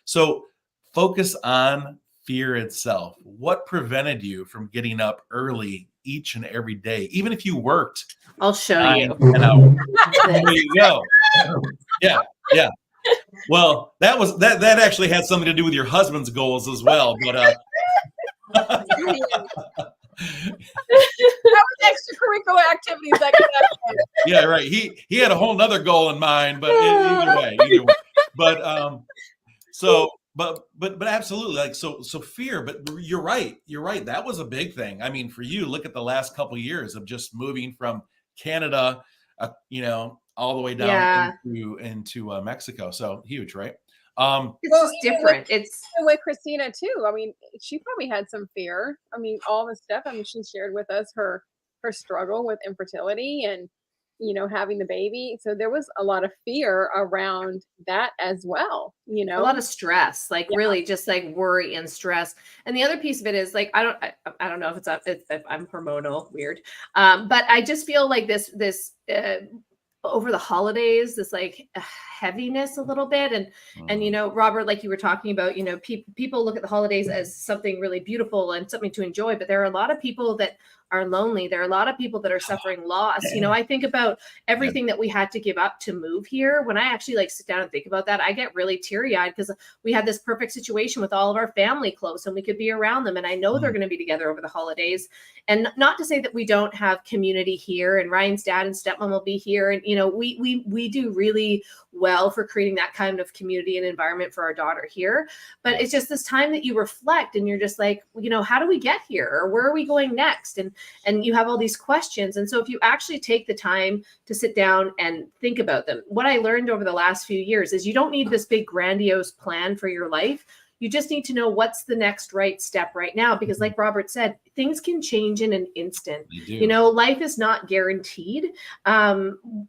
S1: so focus on fear itself. What prevented you from getting up early each and every day, even if you worked?
S3: I'll show you.
S1: There you go. Yeah. Well, that actually had something to do with your husband's goals as well, but
S2: that was extracurricular activities.
S1: Yeah, right. He had a whole nother goal in mind, but either way. But but absolutely, so fear. But you're right. That was a big thing. I mean, for you, look at the last couple of years of just moving from Canada, all the way down into Mexico. So huge, right?
S3: It's just different. It's
S2: with Christina too. I mean, she probably had some fear. I mean, all the stuff. I mean, she shared with us her struggle with infertility and having the baby. So there was a lot of fear around that as well. A
S3: lot of stress, really just worry and stress. And the other piece of it is I don't know if I'm hormonal, weird, but I just feel like this over the holidays, this heaviness a little bit. And Robert, like you were talking about, people look at the holidays as something really beautiful and something to enjoy, but there are a lot of people that are lonely. There are a lot of people that are suffering loss. You know, I think about everything that we had to give up to move here. When I actually like sit down and think about that, I get really teary-eyed because we had this perfect situation with all of our family close and we could be around them. And I know they're going to be together over the holidays. And not to say that we don't have community here, and Ryan's dad and stepmom will be here. And, you know, we do really well for creating that kind of community and environment for our daughter here. But it's just this time that you reflect and you're just like, you know, how do we get here? Or where are we going next? And you have all these questions. And so if you actually take the time to sit down and think about them, what I learned over the last few years is you don't need this big grandiose plan for your life. You just need to know what's the next right step right now, because like Robert said, things can change in an instant. You know, life is not guaranteed.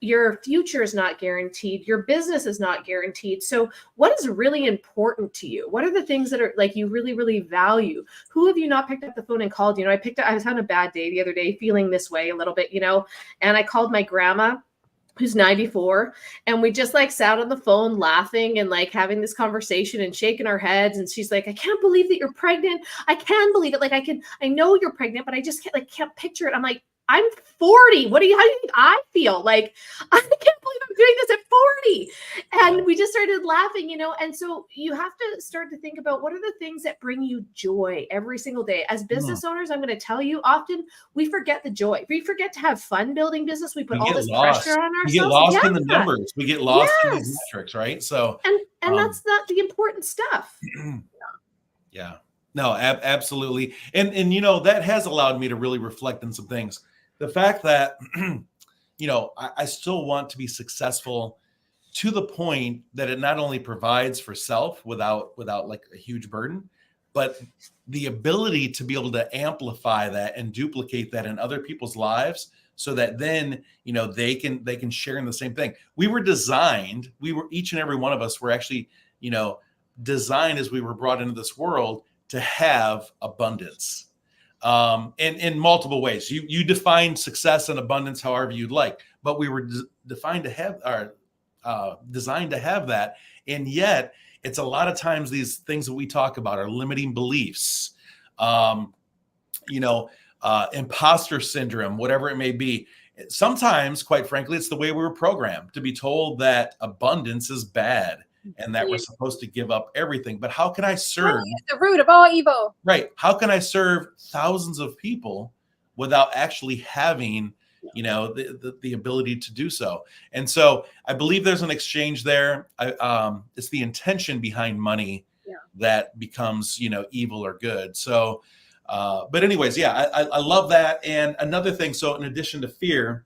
S3: Your future is not guaranteed. Your business is not guaranteed. So what is really important to you? What are the things that are like you really, really value? Who have you not picked up the phone and called? You know, I was having a bad day the other day, feeling this way a little bit, you know, and I called my grandma, who's 94, and we just like sat on the phone laughing and like having this conversation and shaking our heads. And she's like, I can't believe that you're pregnant. I can believe it. Like I know you're pregnant, but I just can't picture it. I'm like, I'm 40. How do you think I feel? Like, I can't believe I'm doing this at 40. And we just started laughing, you know? And so you have to start to think about what are the things that bring you joy every single day. As business owners, I'm going to tell you, often we forget the joy. We forget to have fun building business. We put all this pressure on ourselves.
S1: We get lost in the numbers. We get lost in these metrics, right? So,
S3: and that's not the important stuff.
S1: Yeah, no, absolutely. And, you know, that has allowed me to really reflect on some things. The fact that, you know, I still want to be successful to the point that it not only provides for self without like a huge burden, but the ability to be able to amplify that and duplicate that in other people's lives so that then, you know, they can share in the same thing. Each and every one of us were actually, you know, designed as we were brought into this world to have abundance. In multiple ways. You define success and abundance however you'd like, but we were designed to have that. And yet it's a lot of times these things that we talk about are limiting beliefs, you know, imposter syndrome, whatever it may be. Sometimes, quite frankly, it's the way we were programmed to be told that abundance is bad and that we're supposed to give up everything. But how can I serve?
S2: The root of all evil.
S1: Right. How can I serve thousands of people without actually having, you know, the ability to do so? And so I believe there's an exchange there. It's the intention behind money that becomes, you know, evil or good. So, but anyways, I love that. And another thing, so in addition to fear,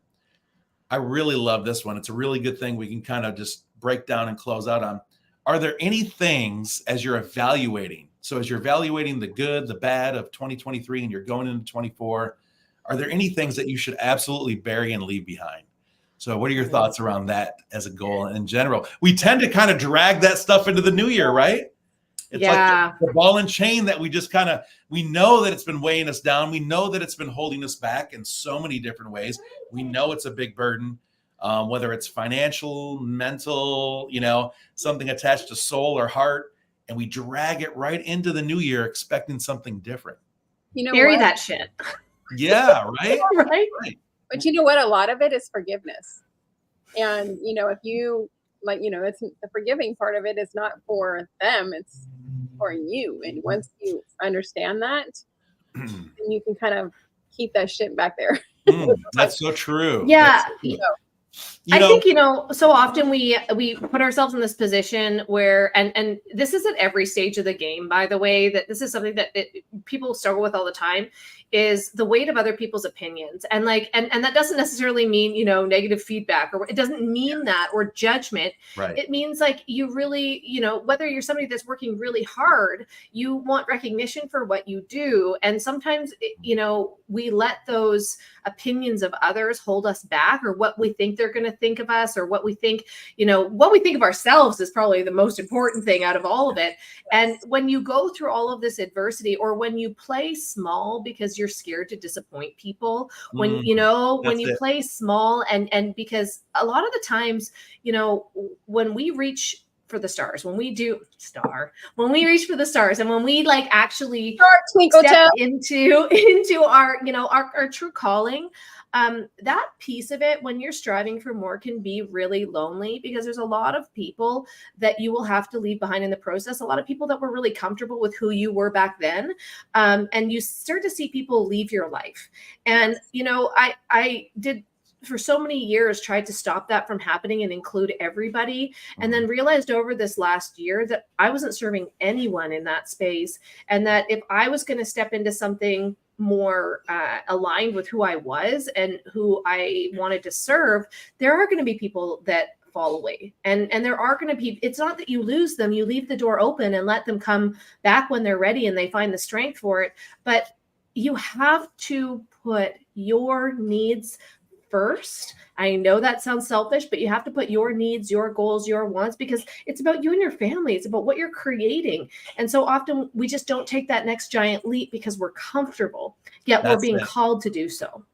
S1: I really love this one. It's a really good thing we can kind of just break down and close out on. Are there any things as you're evaluating? So as you're evaluating the good, the bad of 2023 and you're going into 24, are there any things that you should absolutely bury and leave behind? So what are your thoughts around that as a goal in general? We tend to kind of drag that stuff into the new year, right? It's like the ball and chain that we just kind of, we know that it's been weighing us down. We know that it's been holding us back in so many different ways. We know it's a big burden. Whether it's financial, mental, you know, something attached to soul or heart, and we drag it right into the new year expecting something different.
S2: You know,
S3: bury that shit.
S1: Yeah, right?
S3: Right.
S2: But you know what? A lot of it is forgiveness. And, you know, if you, like, you know, it's the forgiving part of it is not for them, it's for you. And once you understand that, then you can kind of keep that shit back there.
S1: That's so true.
S3: Yeah.
S1: So true.
S3: I think, you know, so often we put ourselves in this position where, and this is at every stage of the game, by the way, that this is something that people struggle with all the time, is the weight of other people's opinions. And like, and that doesn't necessarily mean, you know, negative feedback, or it doesn't mean that, or judgment.
S1: Right.
S3: It means like you really, you know, whether you're somebody that's working really hard, you want recognition for what you do. And sometimes, you know, we let those opinions of others hold us back, or what we think they're going to think of us, or what we think, you know, what we think of ourselves is probably the most important thing out of all of it. And when you go through all of this adversity, or when you play small because you're scared to disappoint people, when, you know, when you play small, and because a lot of the times, you know, when we reach for the stars, when we reach for the stars, and when we like actually
S2: Twinkle
S3: step
S2: toe.
S3: into our, you know, our true calling, that piece of it, when you're striving for more, can be really lonely, because there's a lot of people that you will have to leave behind in the process. A lot of people that were really comfortable with who you were back then. And you start to see people leave your life. And, you know, I did for so many years tried to stop that from happening and include everybody, and then realized over this last year that I wasn't serving anyone in that space, and that if I was going to step into something more aligned with who I was and who I wanted to serve, there are going to be people that fall away, and there are going to be, it's not that you lose them, you leave the door open and let them come back when they're ready and they find the strength for it, but you have to put your needs first. I know that sounds selfish, but you have to put your needs, your goals, your wants, because it's about you and your family. It's about what you're creating. And so often we just don't take that next giant leap because we're comfortable, yet we're being called to do so.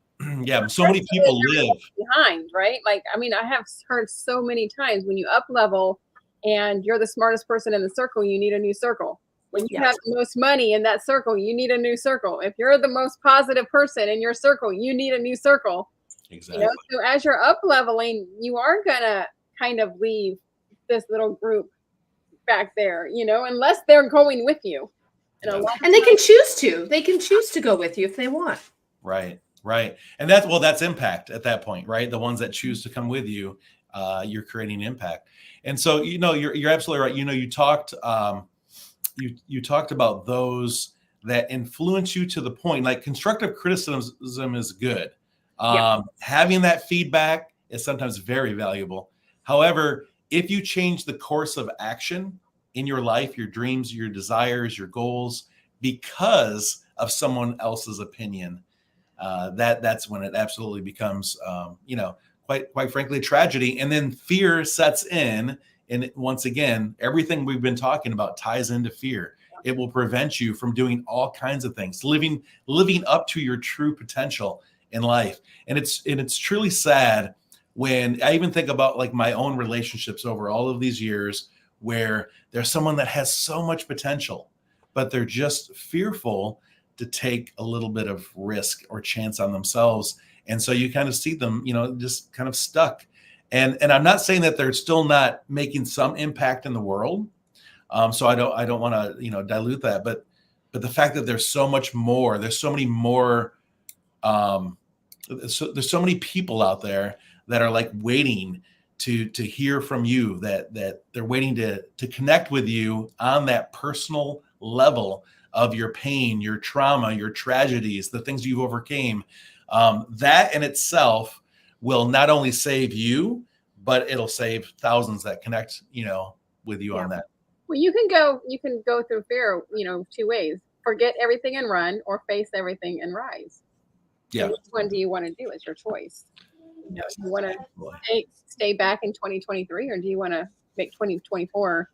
S1: Yeah, so many people live
S2: behind, right? Like, I mean, I have heard so many times, when you up level and you're the smartest person in the circle, you need a new circle. When you have the most money in that circle, you need a new circle. If you're the most positive person in your circle, you need a new circle.
S1: exactly.
S2: You know? So as you're up leveling, you are gonna kind of leave this little group back there, you know, unless they're going with you.
S3: And they can choose to go with you if they want.
S1: Right. And that's impact at that point, right? The ones that choose to come with you, you're creating impact. And so, you know, you're absolutely right. You know, you talked about those that influence you to the point, like constructive criticism is good. Having that feedback is sometimes very valuable. However, if you change the course of action in your life, your dreams, your desires, your goals, because of someone else's opinion, that's when it absolutely becomes, you know, quite frankly, a tragedy. And then fear sets in. And once again, everything we've been talking about ties into fear. It will prevent you from doing all kinds of things, living up to your true potential in life. And it's truly sad when I even think about like my own relationships over all of these years, where there's someone that has so much potential, but they're just fearful to take a little bit of risk or chance on themselves. And so you kind of see them, you know, just kind of stuck. And I'm not saying that they're still not making some impact in the world. So I don't want to, you know, dilute that, but the fact that there's so much more, there's so many more, there's so many people out there that are like waiting to hear from you, that they're waiting to connect with you on that personal level of your pain, your trauma, your tragedies, the things you've overcame. That in itself will not only save you, but it'll save thousands that connect, you know, with you on that.
S2: Well, you can go through fear, you know, two ways: forget everything and run, or face everything and rise.
S1: Yeah.
S2: So which one do you want to do? It's your choice. You know, do you want to stay back in 2023, or do you want to make 2024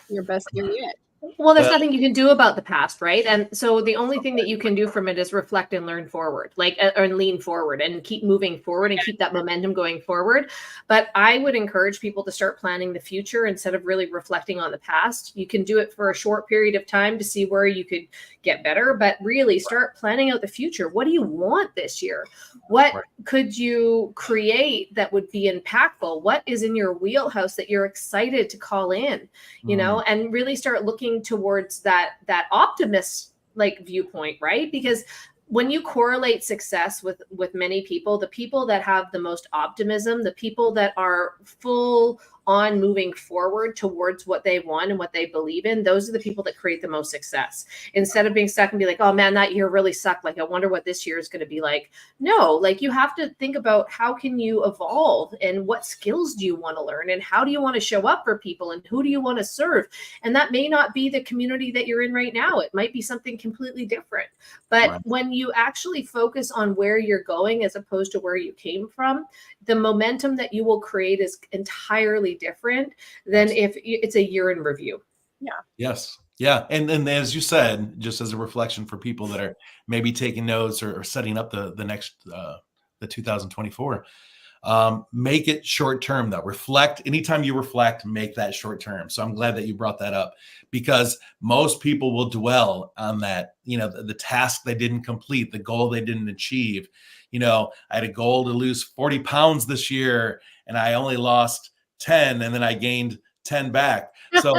S2: your best year yet?
S3: Well, there's nothing you can do about the past, right? And so the only thing that you can do from it is reflect and learn forward, like, or lean forward and keep moving forward and keep that momentum going forward. But I would encourage people to start planning the future instead of really reflecting on the past. You can do it for a short period of time to see where you could get better, but really start planning out the future. What do you want this year? What could you create that would be impactful? What is in your wheelhouse that you're excited to call in, you know, and really start looking towards that optimist like viewpoint, right? Because when you correlate success with many people, the people that have the most optimism, the people that are full on moving forward towards what they want and what they believe in, those are the people that create the most success. Instead of being stuck and be like, oh man, that year really sucked, like I wonder what this year is going to be like. No, like you have to think about how can you evolve, and what skills do you want to learn, and how do you want to show up for people, and who do you want to serve? And that may not be the community that you're in right now. It might be something completely different. But when you actually focus on where you're going as opposed to where you came from, the momentum that you will create is entirely different than if it's a year in review.
S2: Yeah.
S1: Yes. Yeah. And then, as you said, just as a reflection for people that are maybe taking notes or setting up the next, the 2024, Make it short term though. Reflect. Anytime you reflect, make that short term. So I'm glad that you brought that up, because most people will dwell on that, the task they didn't complete, the goal they didn't achieve. I had a goal to lose 40 pounds this year and I only lost 10, and then I gained 10 back. So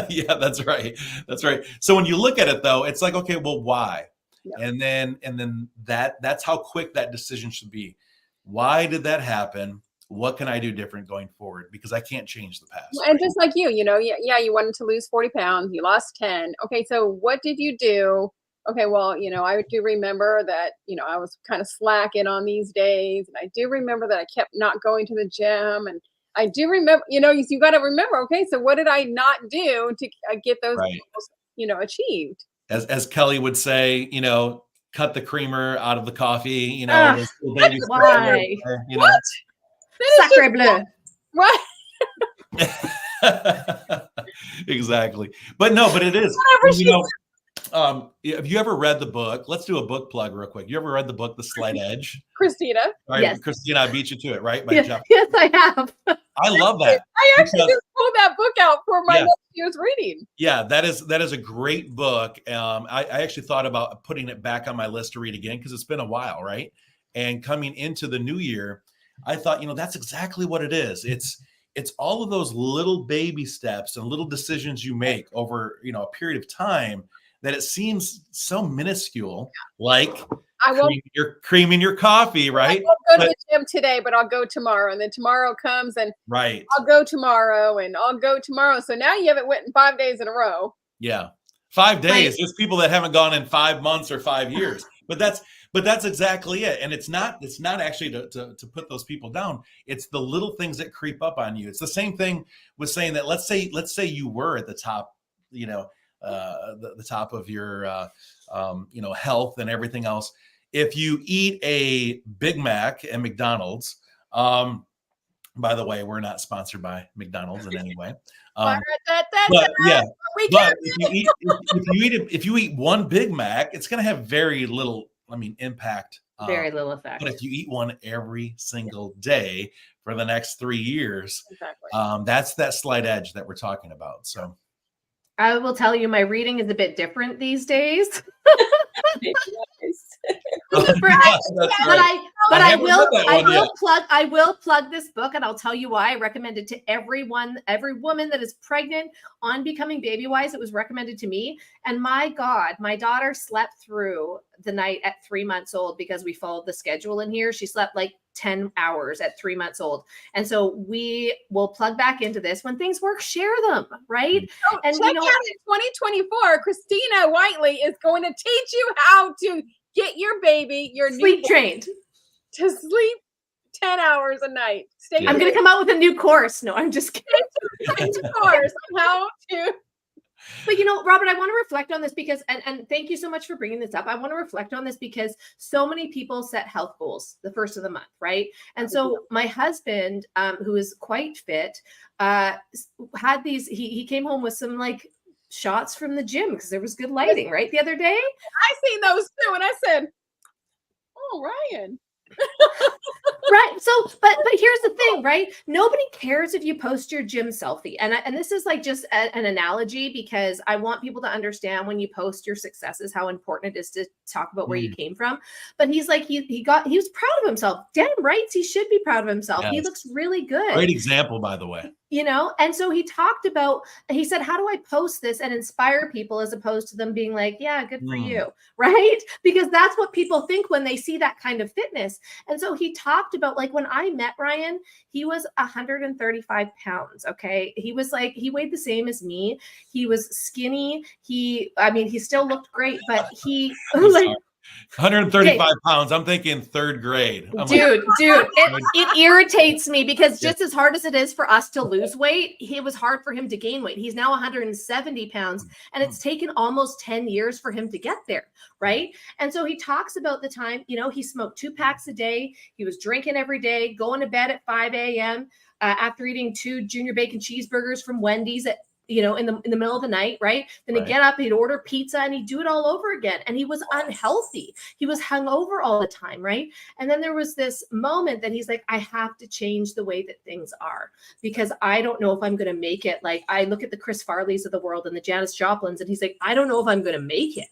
S1: yeah, that's right. That's right. So when you look at it though, it's like, okay, well, why? Yeah. And then that's how quick that decision should be. Why did that happen? What can I do different going forward? Because I can't change the past.
S2: And just like you wanted to lose 40 pounds, you lost 10. Okay, so what did you do? Okay, well, I do remember that, I was kind of slacking on these days. And I do remember that I kept not going to the gym. And I do remember, you got to remember, okay, so what did I not do to get those goals, achieved?
S1: As Kelly would say, cut the creamer out of the coffee,
S3: why?
S2: What?
S3: Sacre bleu.
S2: What?
S1: Exactly. But it is. Have you ever read the book? Let's do a book plug real quick. You ever read the book, The Slight Edge?
S2: Christina.
S1: Right? Yes. Christina, I beat you to it, right? By Jeff.
S3: Yes, I have.
S1: I love that.
S2: I actually just pulled that book out for my next year's reading. Yeah,
S1: that is a great book. I actually thought about putting it back on my list to read again because it's been a while, right? And coming into the new year, I thought, that's exactly what it is. It's all of those little baby steps and little decisions you make over, a period of time that it seems so minuscule, like creaming your coffee, right?
S2: I won't go to the gym today, but I'll go tomorrow. And then tomorrow comes and I'll go tomorrow and I'll go tomorrow. So now you haven't went in 5 days in a row.
S1: Yeah. 5 days. There's people that haven't gone in 5 months or 5 years, but that's exactly it. And it's not actually to put those people down. It's the little things that creep up on you. It's the same thing with saying that, let's say you were at the top, the top of your, health and everything else. If you eat a Big Mac at McDonald's, by the way, we're not sponsored by McDonald's in any way. But if you eat one Big Mac, it's going to have very little, impact.
S3: Very little effect.
S1: But if you eat one every single day for the next 3 years, that's that slight edge that we're talking about. So
S3: I will tell you, my reading is a bit different these days. I will plug this book, and I'll tell you why. I recommend it to every woman that is pregnant on becoming baby wise. It was recommended to me, and my God, my daughter slept through the night at 3 months old because we followed the schedule in here. She slept like 10 hours at 3 months old. And so we will plug back into this. When things work, share them, right?
S2: So and check out in 2024, Christina Whiteley is going to teach you how to get your baby, your
S3: sleep trained
S2: to sleep 10 hours a night.
S3: I'm going to come out with a new course. No, I'm just kidding.
S2: Course on how to.
S3: But Robert, I want to reflect on this because, and thank you so much for bringing this up. I want to reflect on this because so many people set health goals the first of the month, right? And so my husband, who is quite fit, had these. He came home with some shots from the gym because there was good lighting, right? The other day,
S2: I seen those too, and I said, "Oh, Ryan."
S3: Right. So, but here's the thing, right? Nobody cares if you post your gym selfie. And this is just an analogy because I want people to understand when you post your successes, how important it is to talk about where you came from. But he's he was proud of himself. Damn right. He should be proud of himself. Yes. He looks really good.
S1: Great example, by the way.
S3: And so he talked about, he said, how do I post this and inspire people as opposed to them being like, yeah, good for you. Right. Because that's what people think when they see that kind of fitness. And so he talked about when I met Ryan, he was 135 pounds. Okay. He was he weighed the same as me. He was skinny. He still looked great, but he
S1: 135 pounds. I'm thinking third grade.
S3: Dude, it irritates me because just as hard as it is for us to lose weight, it was hard for him to gain weight. He's now 170 pounds and it's taken almost 10 years for him to get there. Right. And so he talks about the time, he smoked 2 packs a day. He was drinking every day, going to bed at 5 a.m. After eating 2 junior bacon cheeseburgers from Wendy's at you know, in the middle of the night, right? Then he'd get up, he'd order pizza, and he'd do it all over again. And he was unhealthy. He was hungover all the time, right? And then there was this moment that he's like, I have to change the way that things are because I don't know if I'm going to make it. Like I look at the Chris Farleys of the world and the Janis Joplins, and he's like, I don't know if I'm going to make it.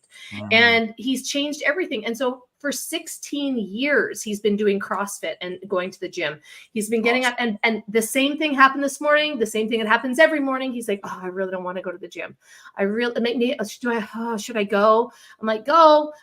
S3: And he's changed everything. And so for 16 years, he's been doing CrossFit and going to the gym. He's been getting up, and the same thing happened this morning. The same thing that happens every morning. He's like, oh, I really don't want to go to the gym. I really should I go? I'm like, go,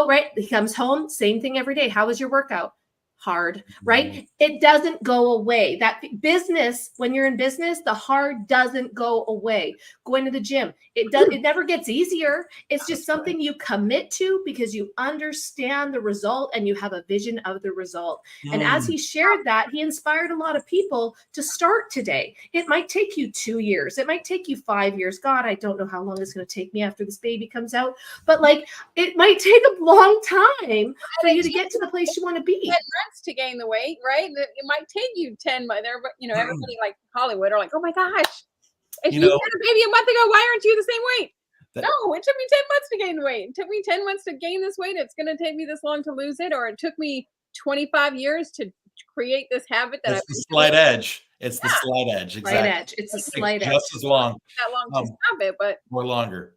S3: right? He comes home, same thing every day. How was your workout? Hard, right? It doesn't go away. That business, when you're in business, the hard doesn't go away. Going to the gym, it never gets easier. It's just something you commit to because you understand the result and you have a vision of the result. And as he shared that, he inspired a lot of people to start today. It might take you 2 years. It might take you 5 years. God, I don't know how long it's going to take me after this baby comes out, but like it might take a long time for you to get to the place you want to be.
S2: To gain the weight, right? It might take you 10 months. You know, everybody like Hollywood are like, oh my gosh, if you had a baby a month ago, why aren't you the same weight? No, it took me 10 months to gain the weight. It took me 10 months to gain this weight. It's going to take me this long to lose it, or it took me 25 years to create this habit that
S1: it's the slight edge. It's the slight edge. Exactly.
S3: Slight edge. It's a slight edge.
S1: Just as long.
S2: That long to stop it, but
S1: more longer.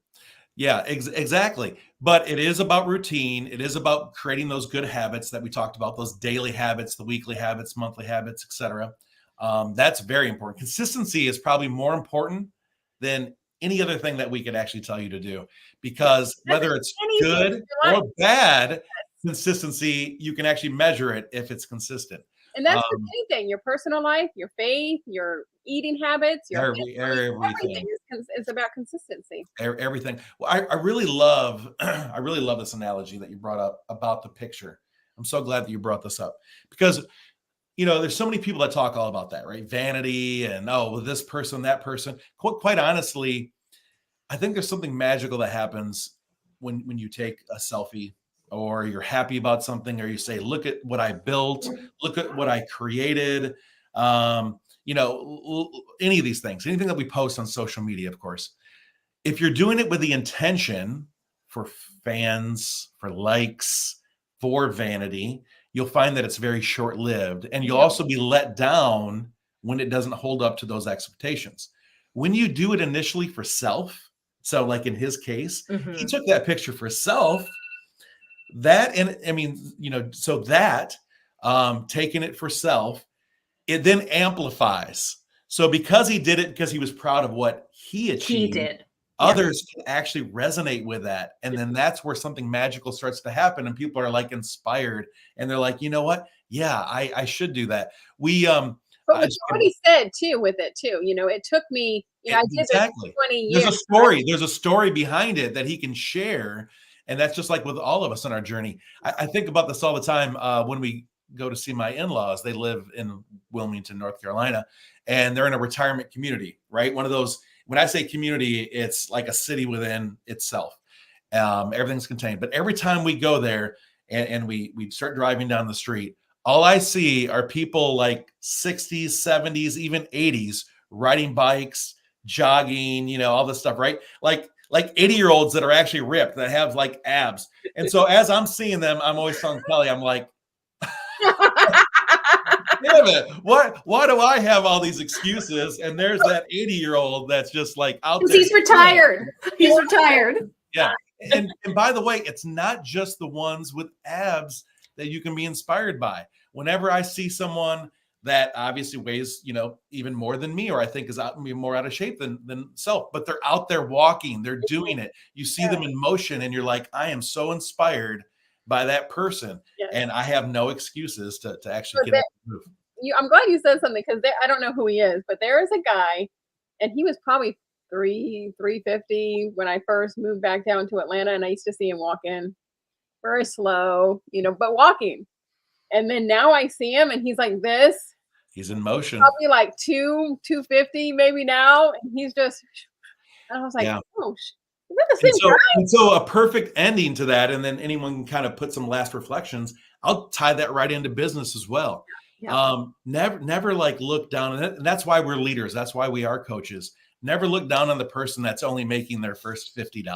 S1: Yeah, exactly. But it is about routine. It is about creating those good habits that we talked about, those daily habits, the weekly habits, monthly habits, etc. That's very important. Consistency is probably more important than any other thing that we could actually tell you to do, because whether it's good or bad, consistency, you can actually measure it if it's consistent.
S2: And that's with anything, your personal life, your faith, your eating habits, your everything is about consistency.
S1: Everything. Well, I really love this analogy that you brought up about the picture. I'm so glad that you brought this up because, you know, there's so many people that talk all about that, right? Vanity and, well, this person, that person. Quite honestly, I think there's something magical that happens when you take a selfie, or you're happy about something, or you say, look at what I built, look at what I created. You know, any of these things, anything that we post on social media, of course, if you're doing it with the intention for fans, for likes, for vanity, you'll find that it's very short-lived, and you'll also be let down when it doesn't hold up to those expectations. When you do it initially for self, so like in his case, he took that picture for self. That, and I mean, you know, so that taking it for self, it then amplifies. So because he did it because he was proud of what he achieved, others can actually resonate with that. And then that's where something magical starts to happen, and people are like inspired, and they're like, you know what? Yeah, I should do that.
S2: But what you already said too with it too, you know, it took me, you know, I did this for 20 years.
S1: There's a story. There's a story behind it that he can share. And that's just like with all of us on our journey. I think about this all the time when we go to see my in-laws. They live in Wilmington, North Carolina, and they're in a retirement community, right? One of those, when I say community, it's like a city within itself. Everything's contained. But every time we go there and we start driving down the street, all I see are people like 60s, 70s, even 80s riding bikes, jogging, you know, all this stuff, right? Like 80-year-olds that are actually ripped, that have like abs. And so as I'm seeing them, I'm always telling Kelly, I'm like, damn it, why do I have all these excuses? And there's that 80-year-old that's just like out there.
S3: He's retired. He's retired.
S1: Yeah. And by the way, it's not just the ones with abs that you can be inspired by. Whenever I see someone that obviously weighs, you know, even more than me, or I think is more out of shape than self, but they're out there walking, they're doing it. You see them in motion, and you're like, I am so inspired by that person, and I have no excuses to actually get up and move.
S2: I'm glad you said something, because I don't know who he is, but there is a guy, and he was probably 350 when I first moved back down to Atlanta, and I used to see him walking very slow, you know, but walking. And then now I see him, and he's like this.
S1: He's in motion.
S2: Probably like 250 maybe now. And he's just, and I was like, oh, is that the same guy?
S1: And so a perfect ending to that, and then anyone can kind of put some last reflections. I'll tie that right into business as well. Never like look down. And that's why we're leaders. That's why we are coaches. never look down on the person that's only making their first $50,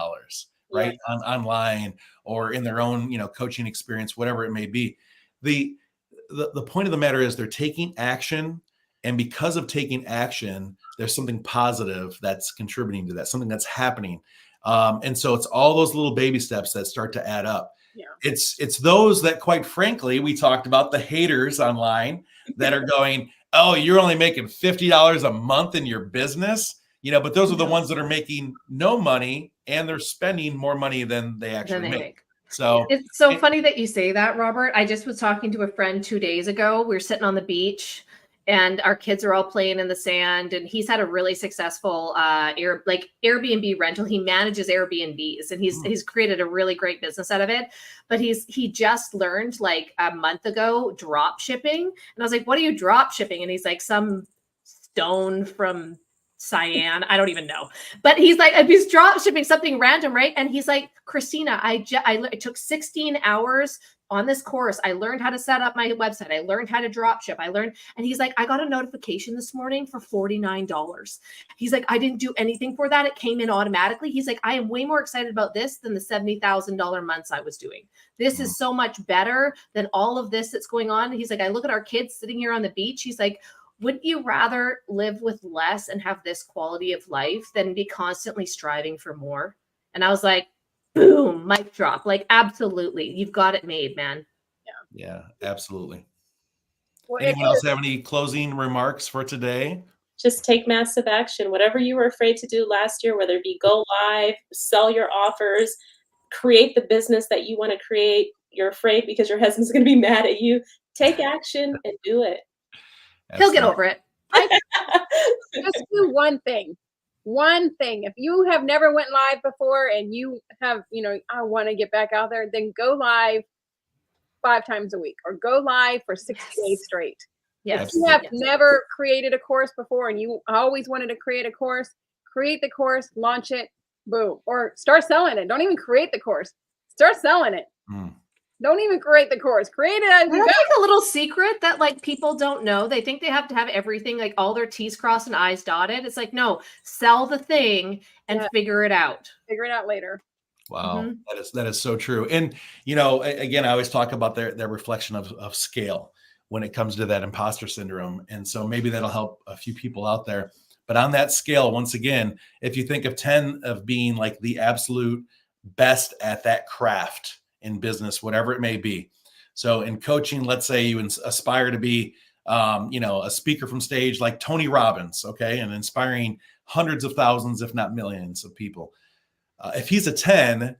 S1: right? Online or in their own, coaching experience, whatever it may be. The point of the matter is they're taking action. And because of taking action, there's something positive that's contributing to that, something that's happening. And so it's all those little baby steps that start to add up.
S2: Yeah.
S1: It's those that, quite frankly, we talked about, the haters online that are going, oh, you're only making $50 a month in your business, but those are the ones that are making no money and they're spending more money than they actually make. So
S3: it's so funny that you say that, Robert. I just was talking to a friend 2 days ago. We were sitting on the beach and our kids are all playing in the sand, and he's had a really successful Airbnb rental. He manages Airbnbs and he's created a really great business out of it. But he just learned like a month ago drop shipping. And I was like, what are you drop shipping? And he's like, some stone from Cyan. I don't even know. But he's like, he's drop shipping something random, right? And he's like, Christina, it took 16 hours on this course. I learned how to set up my website. I learned how to drop ship. And he's like, I got a notification this morning for $49. He's like, I didn't do anything for that. It came in automatically. He's like, I am way more excited about this than the $70,000 months I was doing. This is so much better than all of this that's going on. He's like, I look at our kids sitting here on the beach. He's like, wouldn't you rather live with less and have this quality of life than be constantly striving for more? And I was like, boom, mic drop. Like, absolutely. You've got it made, man.
S1: Yeah, absolutely.
S2: Well,
S1: anyone else have any closing remarks for today?
S4: Just take massive action. Whatever you were afraid to do last year, whether it be go live, sell your offers, create the business that you want to create. You're afraid because your husband's going to be mad at you. Take action and do it.
S3: He'll get over it.
S2: Just do one thing. If you have never went live before and you have, I want to get back out there, then go live 5 times a week or go live for 60 days straight.
S3: Yes.
S2: If you have never created a course before and you always wanted to create a course, create the course, launch it, boom, or start selling it. Don't even create the course. Start selling it. Don't even create the course. Create it as you go.
S3: That's like a little secret that like people don't know. They think they have to have everything, like all their T's crossed and I's dotted. It's like, no, sell the thing and figure it out.
S2: Figure it out later.
S1: Wow. That is so true. And, again, I always talk about their reflection of scale when it comes to that imposter syndrome. And so maybe that'll help a few people out there. But on that scale, once again, if you think of 10 of being like the absolute best at that craft in business, whatever it may be. So in coaching, let's say you aspire to be, a speaker from stage like Tony Robbins, okay, and inspiring hundreds of thousands, if not millions of people. If he's a 10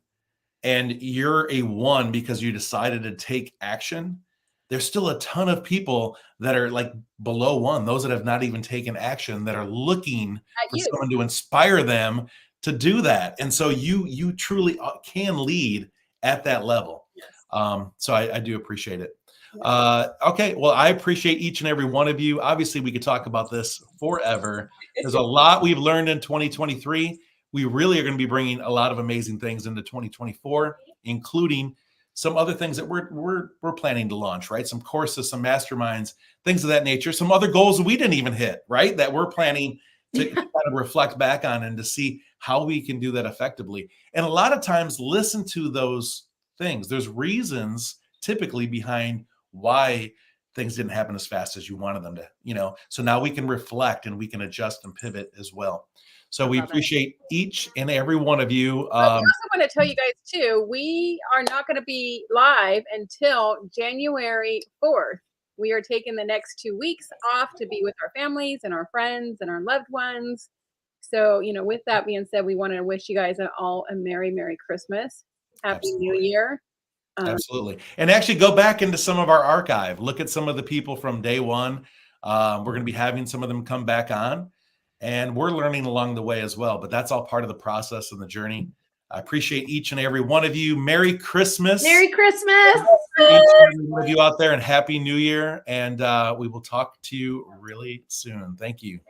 S1: and you're a 1 because you decided to take action, there's still a ton of people that are like below 1, those that have not even taken action, that are looking for someone to inspire them to do that. And so you truly can lead at that level. Yes. So I do appreciate it. Okay. Well, I appreciate each and every one of you. Obviously, we could talk about this forever. There's a lot we've learned in 2023. We really are going to be bringing a lot of amazing things into 2024, including some other things that we're planning to launch, right? Some courses, some masterminds, things of that nature, some other goals we didn't even hit, right? That we're planning to kind of reflect back on and to see how we can do that effectively. And a lot of times listen to those things. There's reasons typically behind why things didn't happen as fast as you wanted them to, so now we can reflect and we can adjust and pivot as well. So we appreciate each and every one of you.
S2: I also want to tell you guys too, we are not going to be live until January 4th. We are taking the next 2 weeks off to be with our families and our friends and our loved ones. So, with that being said, we want to wish you guys all a Merry Christmas. Happy New Year.
S1: Absolutely. And actually go back into some of our archive. Look at some of the people from day one. We're going to be having some of them come back on. And we're learning along the way as well. But that's all part of the process and the journey. I appreciate each and every one of you. Merry Christmas.
S3: Merry Christmas.
S1: Each and every one of you out there, and Happy New Year. And we will talk to you really soon. Thank you.